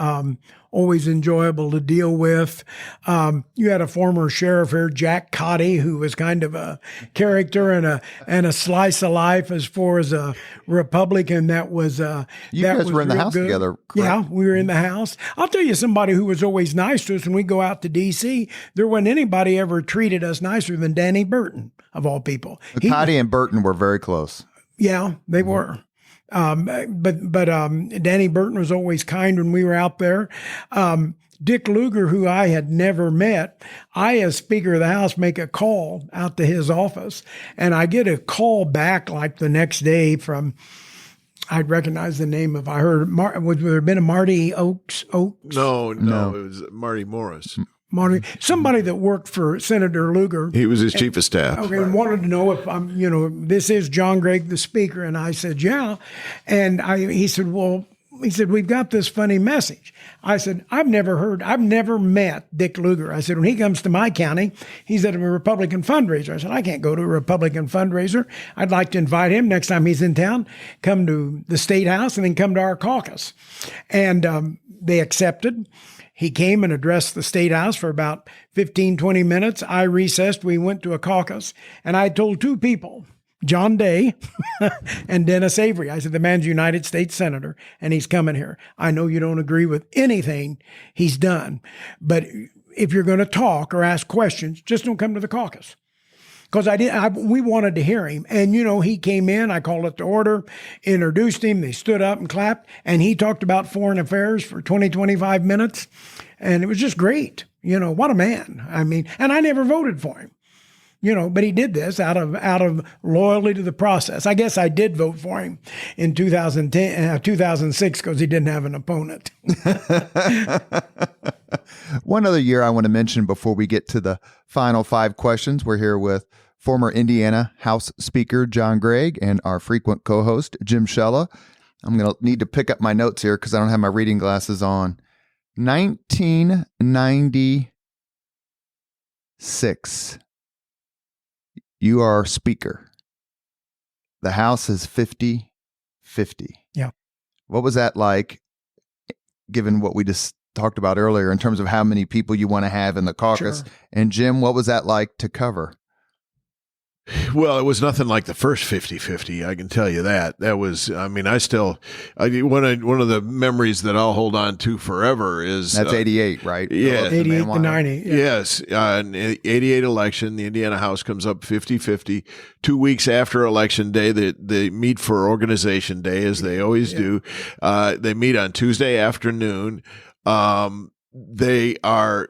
to deal with. You had a former sheriff here, Jack Cotty, who was kind of a character and a slice of life as far as a Republican. That was you guys were in the house together, correct? Yeah, we were in the house. I'll tell you somebody who was always nice to us when we go out to D.C. There wasn't anybody ever treated us nicer than Danny Burton, of all people. Cotty and Burton were very close. Yeah, they were. But Danny Burton was always kind when we were out there. Dick Lugar, who I had never met, I, as Speaker of the House, make a call out to his office, and I get a call back like the next day from, I'd recognize the name if I heard, would there have been a Marty Oakes? No, it was Marty Morris. Somebody that worked for Senator Lugar. He was his chief of staff. Okay, and wanted to know if this is John Gregg, the speaker. And I said, yeah. And he said, we've got this funny message. I said, I've never met Dick Lugar. I said, when he comes to my county, he's at a Republican fundraiser. I said, I can't go to a Republican fundraiser. I'd like to invite him next time he's in town, come to the Statehouse and then come to our caucus. And they accepted. He came and addressed the Statehouse for about 15, 20 minutes. I recessed. We went to a caucus, and I told two people, John Day and Dennis Avery. I said, the man's a United States Senator, and he's coming here. I know you don't agree with anything he's done, but if you're going to talk or ask questions, just don't come to the caucus. Because we wanted to hear him. And, he came in, I called it to order, introduced him, they stood up and clapped, and he talked about foreign affairs for 20, 25 minutes. And it was just great. What a man. I mean, and I never voted for him, but he did this out of loyalty to the process. I guess I did vote for him in 2006 because he didn't have an opponent. One other year I want to mention before we get to the final 5 questions. We're here with former Indiana House Speaker John Gregg and our frequent co-host Jim Shella. I'm going to need to pick up my notes here because I don't have my reading glasses on. 1996. You are Speaker. The House is 50-50. Yeah. What was that like, given what we just talked about earlier in terms of how many people you want to have in the caucus? Sure. And Jim, what was that like to cover? Well, it was nothing like the first 50-50. I can tell you that. That was, one of the memories that I'll hold on to forever is that's 88, right? Yeah. 88 to 90. Yeah. Yes. In the 88 election, the Indiana House comes up 50-50. 2 weeks after Election Day, they meet for Organization Day, as they always do. They meet on Tuesday afternoon. They are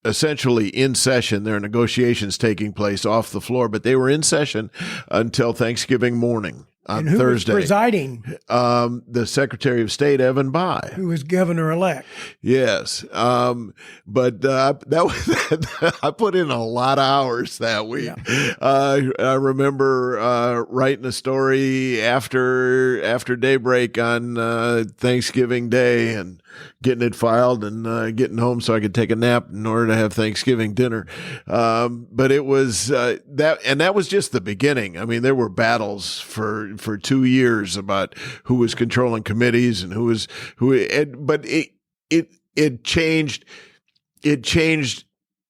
essentially in session. There are negotiations taking place off the floor, but they were in session until Thanksgiving morning. on and who Thursday. was presiding? The Secretary of State, Evan Bayh. Who was governor-elect. Yes. But that was, I put in a lot of hours that week. Yeah. I remember writing a story after daybreak on Thanksgiving Day and getting it filed and getting home so I could take a nap in order to have Thanksgiving dinner. But it was that was just the beginning. I mean, there were battles for 2 years about who was controlling committees and but it changed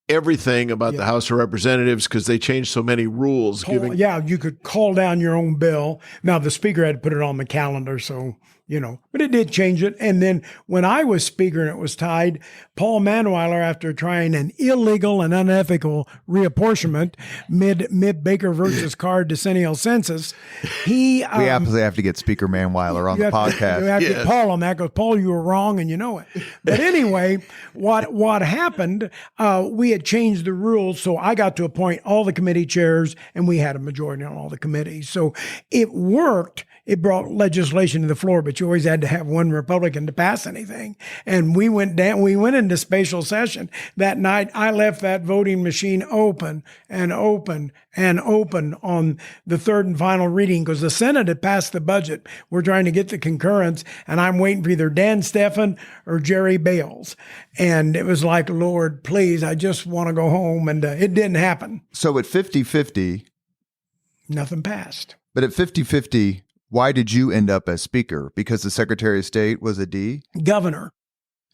everything about the House of Representatives because they changed so many rules. You could call down your own bill. Now the speaker had to put it on the calendar, so but it did change it. And then when I was speaker and it was tied, Paul Manweiler, after trying an illegal and unethical reapportionment mid Baker versus Carr decennial census, we absolutely have to get Speaker Manweiler on the podcast. You have to get Paul on that because Paul, you were wrong and you know it. But anyway, what happened? We had changed the rules, so I got to appoint all the committee chairs, and we had a majority on all the committees. So it worked. It brought legislation to the floor, but you always had to have one Republican to pass anything. And we went into special session that night. I left that voting machine open and open and open on the third and final reading because the Senate had passed the budget. We're trying to get the concurrence, and I'm waiting for either Dan Steffen or Jerry Bales. And it was like, Lord, please, I just want to go home. And it didn't happen. So at 50-50, nothing passed. But at 50-50, why did you end up as Speaker? Because the Secretary of State was a D? Governor.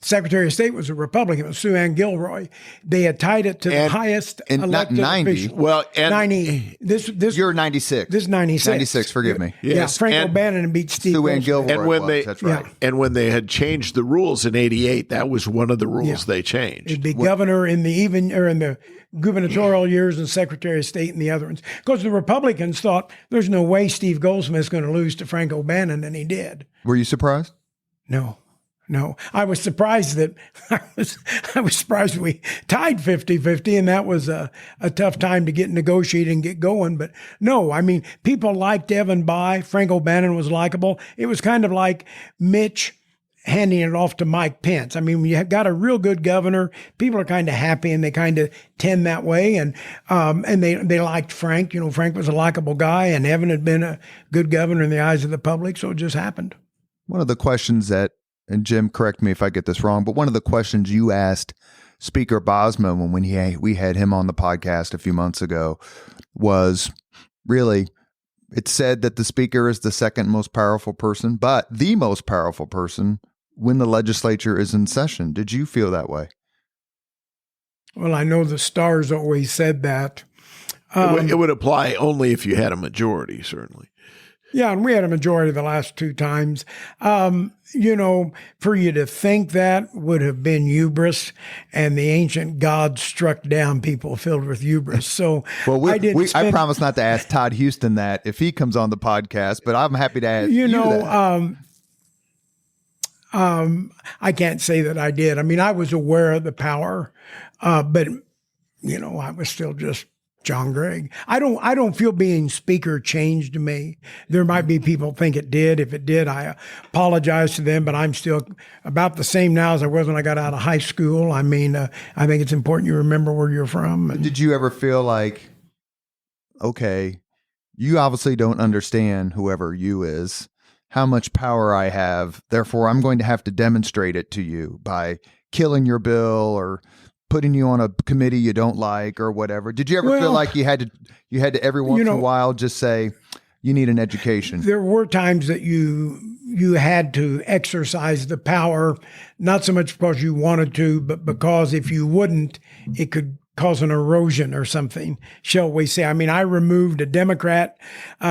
Secretary of State was a Republican. It was Sue Ann Gilroy. They had tied it to the highest elected not 90. official. Well, and 90. This you're 96. This is 96. 96, forgive me. Yes. Yeah, Frank O'Bannon beat Steve Sue Ann Gilroy. And when that's right. And when they had changed the rules in '88, that was one of the rules they changed. It'd be governor in the gubernatorial years and Secretary of State in the other ones. Because the Republicans thought there's no way Steve Goldsmith's going to lose to Frank O'Bannon, and he did. Were you surprised? No. I was surprised that I was surprised we tied 50-50, and that was a tough time to get negotiated and get going. But no, I mean, people liked Evan Bayh. Frank O'Bannon was likable. It was kind of like Mitch handing it off to Mike Pence. I mean, when you got a real good governor, people are kind of happy and they kind of tend that way. And they liked Frank. Frank was a likable guy, and Evan had been a good governor in the eyes of the public. So it just happened. One of the questions and Jim, correct me if I get this wrong, but one of the questions you asked Speaker Bosma when we had him on the podcast a few months ago was really, it said that the Speaker is the second most powerful person, but the most powerful person when the legislature is in session. Did you feel that way? Well, I know the stars always said that. It would apply only if you had a majority, certainly. Yeah, and we had a majority the last two times. For you to think that would have been hubris, and the ancient gods struck down people filled with hubris. So I promise not to ask Todd Houston that if he comes on the podcast, but I'm happy to ask you that. I can't say that I did. I mean, I was aware of the power, but I was still just John Gregg. I don't feel being Speaker changed me. There might be people think it did. If it did, I apologize to them, but I'm still about the same now as I was when I got out of high school. I mean, I think it's important you remember where you're from. Did you ever feel like, okay, you obviously don't understand, whoever you is, how much power I have, therefore I'm going to have to demonstrate it to you by killing your bill or putting you on a committee you don't like or whatever? Did you ever feel like you had to every once in a while just say, you need an education? There were times that you had to exercise the power, not so much because you wanted to, but because if you wouldn't, it could cause an erosion or something, shall we say. I mean, I removed a Democrat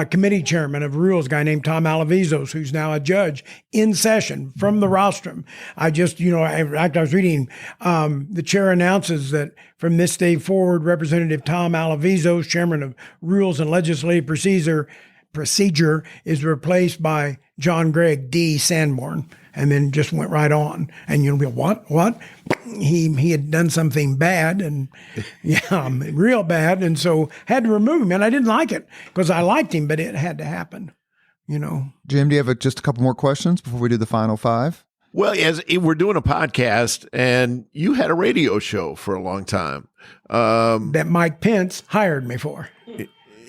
committee chairman of rules, a guy named Tom Alavizos, who's now a judge, in session from the rostrum. I was reading, the chair announces that from this day forward, Representative Tom Alavizos, chairman of Rules and Legislative Procedure, is replaced by John Gregg, D. Sanborn, and then just went right on. And you'll be, what? He had done something bad, and real bad, and so had to remove him. And I didn't like it because I liked him, but it had to happen. Jim, do you have just a couple more questions before we do the final five? Well, as we're doing a podcast, and you had a radio show for a long time that Mike Pence hired me for.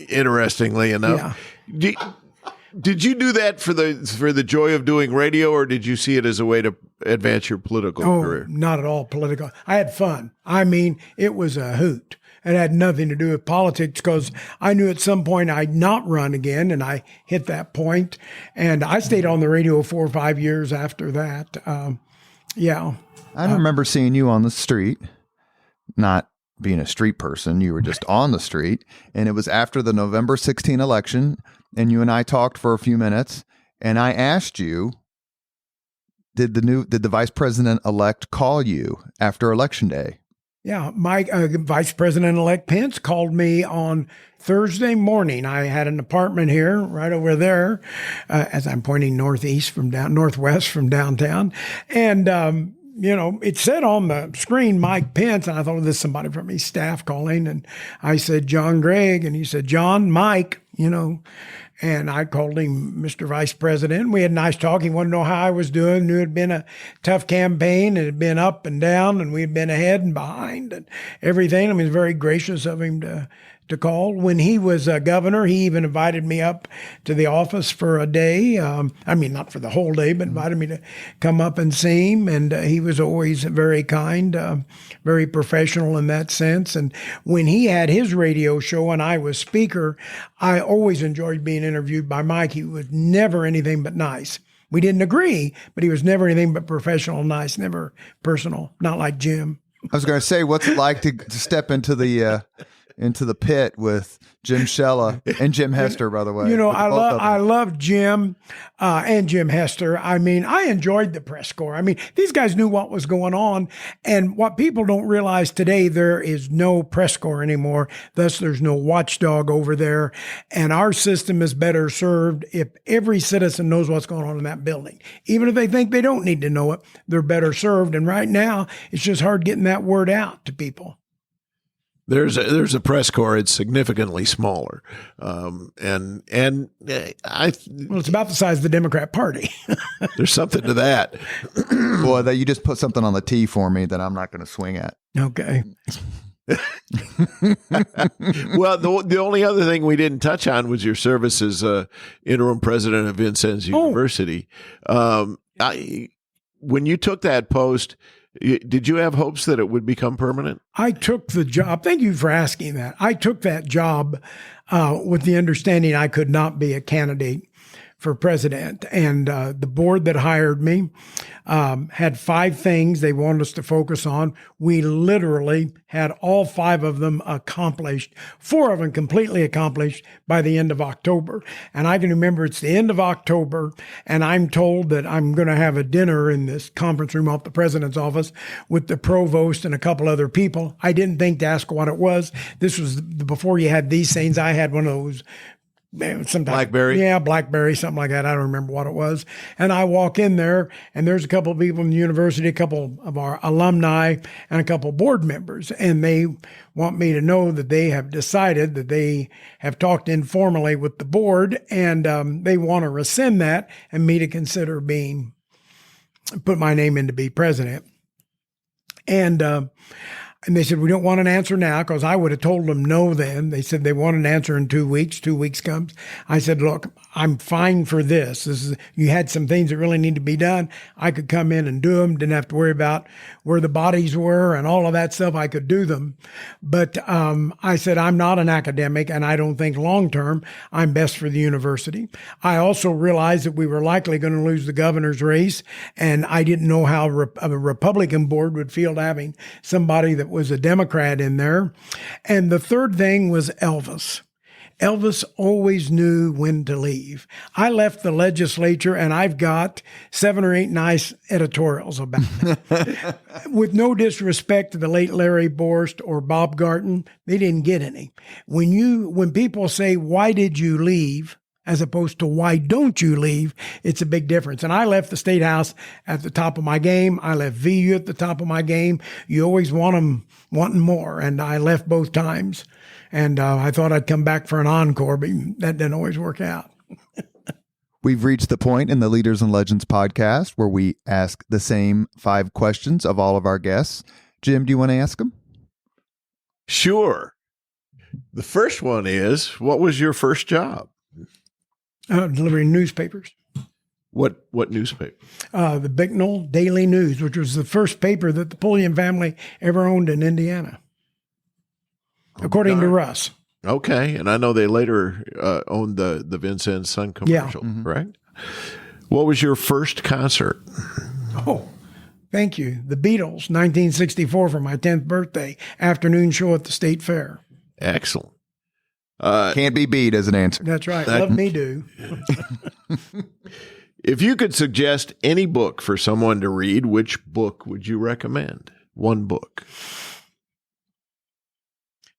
Interestingly enough, did you do that for the joy of doing radio, or did you see it as a way to advance your political career? Not at all political. I had fun. I mean, it was a hoot. It had nothing to do with politics because I knew at some point I'd not run again, and I hit that point. And I stayed on the radio 4 or 5 years after that. I remember seeing you on the street, not being a street person. You were just on the street, and it was after the November 16 election, and you and I talked for a few minutes, and I asked you, did the vice president-elect call you after Election Day? Yeah, Mike, Vice President-elect Pence called me on Thursday morning. I had an apartment here, right over there, as I'm pointing northwest from downtown. And, it said on the screen, Mike Pence, and I thought, this is somebody from his staff calling. And I said, John Gregg, and he said, John, Mike, and I called him Mr. Vice President. We had a nice talk. He wanted to know how I was doing. Knew it had been a tough campaign. It had been up and down, and we had been ahead and behind and everything. I mean, it was very gracious of him to call. When he was governor, he even invited me up to the office for a day. Not for the whole day, but invited me to come up and see him. And he was always very kind, very professional in that sense. And when he had his radio show and I was speaker, I always enjoyed being interviewed by Mike. He was never anything but nice. We didn't agree, but he was never anything but professional, nice, never personal, not like Jim. I was going to say, what's it like to step into the pit with Jim Shella and Jim Hester, by the way? I love Jim and Jim Hester. I mean, I enjoyed the press corps. I mean, these guys knew what was going on. And what people don't realize today, there is no press corps anymore. Thus, there's no watchdog over there. And our system is better served if every citizen knows what's going on in that building. Even if they think they don't need to know it, they're better served. And right now, it's just hard getting that word out to people. There's a press corps. It's significantly smaller, well, it's about the size of the Democrat Party. There's something to that. Boy, that you just put something on the tee for me that I'm not going to swing at. Okay. Well, the only other thing we didn't touch on was your service as interim president of Vincennes University. When you took that post, did you have hopes that it would become permanent? I took the job. Thank you for asking that. I took that job with the understanding I could not be a candidate for president. And the board that hired me had 5 things they wanted us to focus on. We literally had all 5 of them accomplished, 4 of them completely accomplished by the end of October. And I can remember it's the end of October, and I'm told that I'm going to have a dinner in this conference room off the president's office with the provost and a couple other people. I didn't think to ask what it was. This was before you had these things. I had one of those BlackBerry? Yeah, BlackBerry, something like that. I don't remember what it was. And I walk in there, and there's a couple of people in the university, a couple of our alumni, and a couple of board members. And they want me to know that they have decided that they have talked informally with the board, and they want to rescind that and me to consider put my name in to be president. And they said, we don't want an answer now, because I would have told them no then. They said they want an answer in 2 weeks. 2 weeks comes. I said, look, I'm fine for this. You had some things that really need to be done. I could come in and do them. Didn't have to worry about where the bodies were and all of that stuff. I could do them. But I said, I'm not an academic, and I don't think long-term I'm best for the university. I also realized that we were likely going to lose the governor's race, and I didn't know how a Republican board would feel to having somebody that was a Democrat in there. And the third thing was Elvis. Elvis always knew when to leave. I left the legislature, and I've got 7 or 8 nice editorials about it. With no disrespect to the late Larry Borst or Bob Garton, they didn't get any. When people say, why did you leave? As opposed to why don't you leave, it's a big difference. And I left the Statehouse at the top of my game. I left VU at the top of my game. You always want them wanting more, and I left both times. And I thought I'd come back for an encore, but that didn't always work out. We've reached the point in the Leaders and Legends podcast where we ask the same 5 questions of all of our guests. Jim, do you want to ask them? Sure. The first one is, what was your first job? Delivering newspapers. What newspaper? The Bicknell Daily News, which was the first paper that the Pulliam family ever owned in Indiana, according to Russ. Okay, and I know they later owned the Vincennes Sun commercial, right? What was your first concert? Oh, thank you. The Beatles, 1964 for my 10th birthday, afternoon show at the State Fair. Excellent. Can't be beat as an answer. That's right. Love me do. If you could suggest any book for someone to read, which book would you recommend? One book.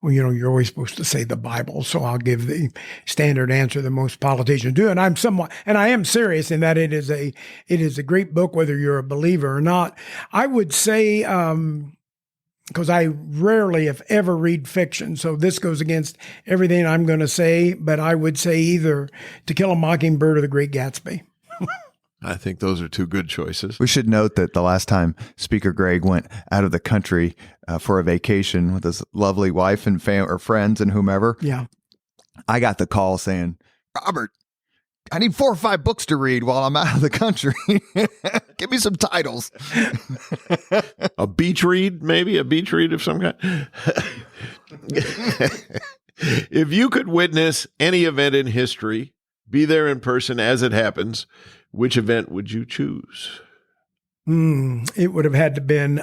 Well, you're always supposed to say the Bible, so I'll give the standard answer that most politicians do. And I am serious in that it is a great book, whether you're a believer or not. I would say, because I rarely, if ever, read fiction, so this goes against everything I'm going to say, but I would say either To Kill a Mockingbird or The Great Gatsby. I think those are 2 good choices. We should note that the last time Speaker Gregg went out of the country for a vacation with his lovely wife and or friends and whomever, I got the call saying, Robert, I need 4 or 5 books to read while I'm out of the country. Give me some titles. A beach read, maybe a beach read of some kind. If you could witness any event in history, be there in person as it happens, which event would you choose? It would have had to been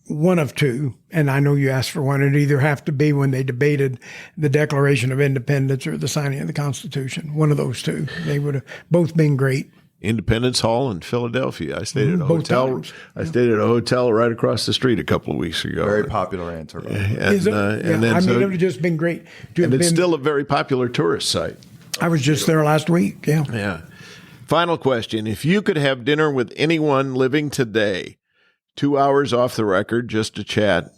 one of 2, and I know you asked for one. It'd either have to be when they debated the Declaration of Independence or the signing of the Constitution. One of those 2. They would have both been great. Independence Hall in Philadelphia. I stayed at a hotel. I stayed at a hotel right across the street a couple of weeks ago. Very popular answer. Is it? It would have just been great. And it's still a very popular tourist site. I was just there last week. Yeah. Final question. If you could have dinner with anyone living today, 2 hours off the record, just to chat,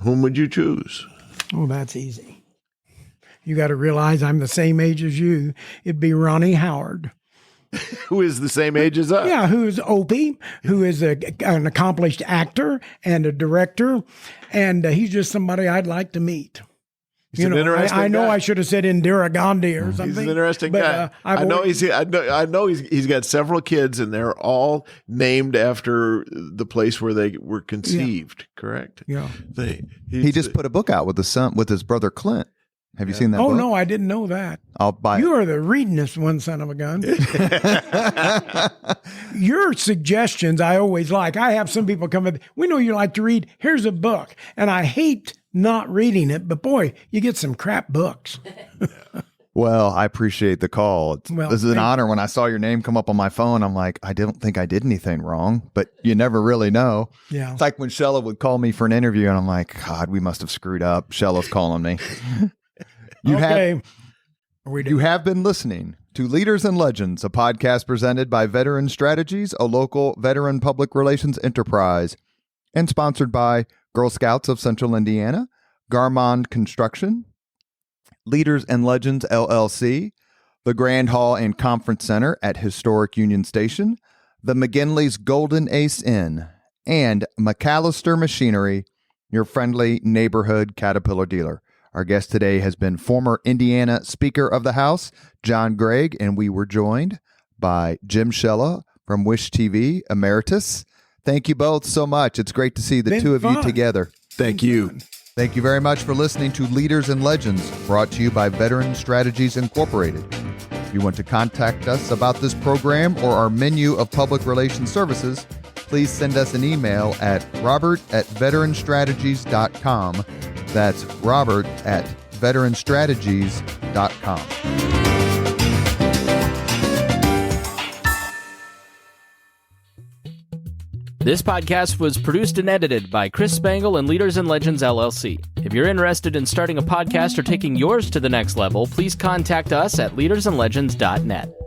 whom would you choose? Oh, that's easy. You got to realize I'm the same age as you. It'd be Ronnie Howard. Who is the same age as us? Yeah, who's Opie, who is an accomplished actor and a director, and he's just somebody I'd like to meet. He's an interesting I know guy. I should have said Indira Gandhi or something. He's an interesting guy. I know he's got several kids, and they're all named after the place where they were conceived. Correct? Yeah. He just put a book out with his brother Clint. Have you seen that book? Oh, no, I didn't know that. I'll buy it. You are the readingest one, son of a gun. Your suggestions I always like. I have some people come in, we know you like to read. Here's a book. And I hate not reading it, but boy, you get some crap books. Well, I appreciate the call. This is an honor. When I saw your name come up on my phone, I'm like, I don't think I did anything wrong, but you never really know. Yeah. It's like when Shella would call me for an interview, and I'm like, God, we must have screwed up. Shella's calling me. You have been listening to Leaders and Legends, a podcast presented by Veteran Strategies, a local veteran public relations enterprise, and sponsored by Girl Scouts of Central Indiana, Garmong Construction, Leaders and Legends, LLC, the Grand Hall and Conference Center at Historic Union Station, the McGinley's Golden Ace Inn, and MacAllister Machinery, your friendly neighborhood Caterpillar dealer. Our guest today has been former Indiana Speaker of the House, John Gregg, and we were joined by Jim Shella from Wish TV, Emeritus. Thank you both so much. It's great to see the two of you together. Thank you. Thank you very much for listening to Leaders and Legends, brought to you by Veteran Strategies Incorporated. If you want to contact us about this program or our menu of public relations services, please send us an email at robert@veteranstrategies.com. That's robert@veteranstrategies.com. This podcast was produced and edited by Chris Spangle and Leaders and Legends, LLC. If you're interested in starting a podcast or taking yours to the next level, please contact us at leadersandlegends.net.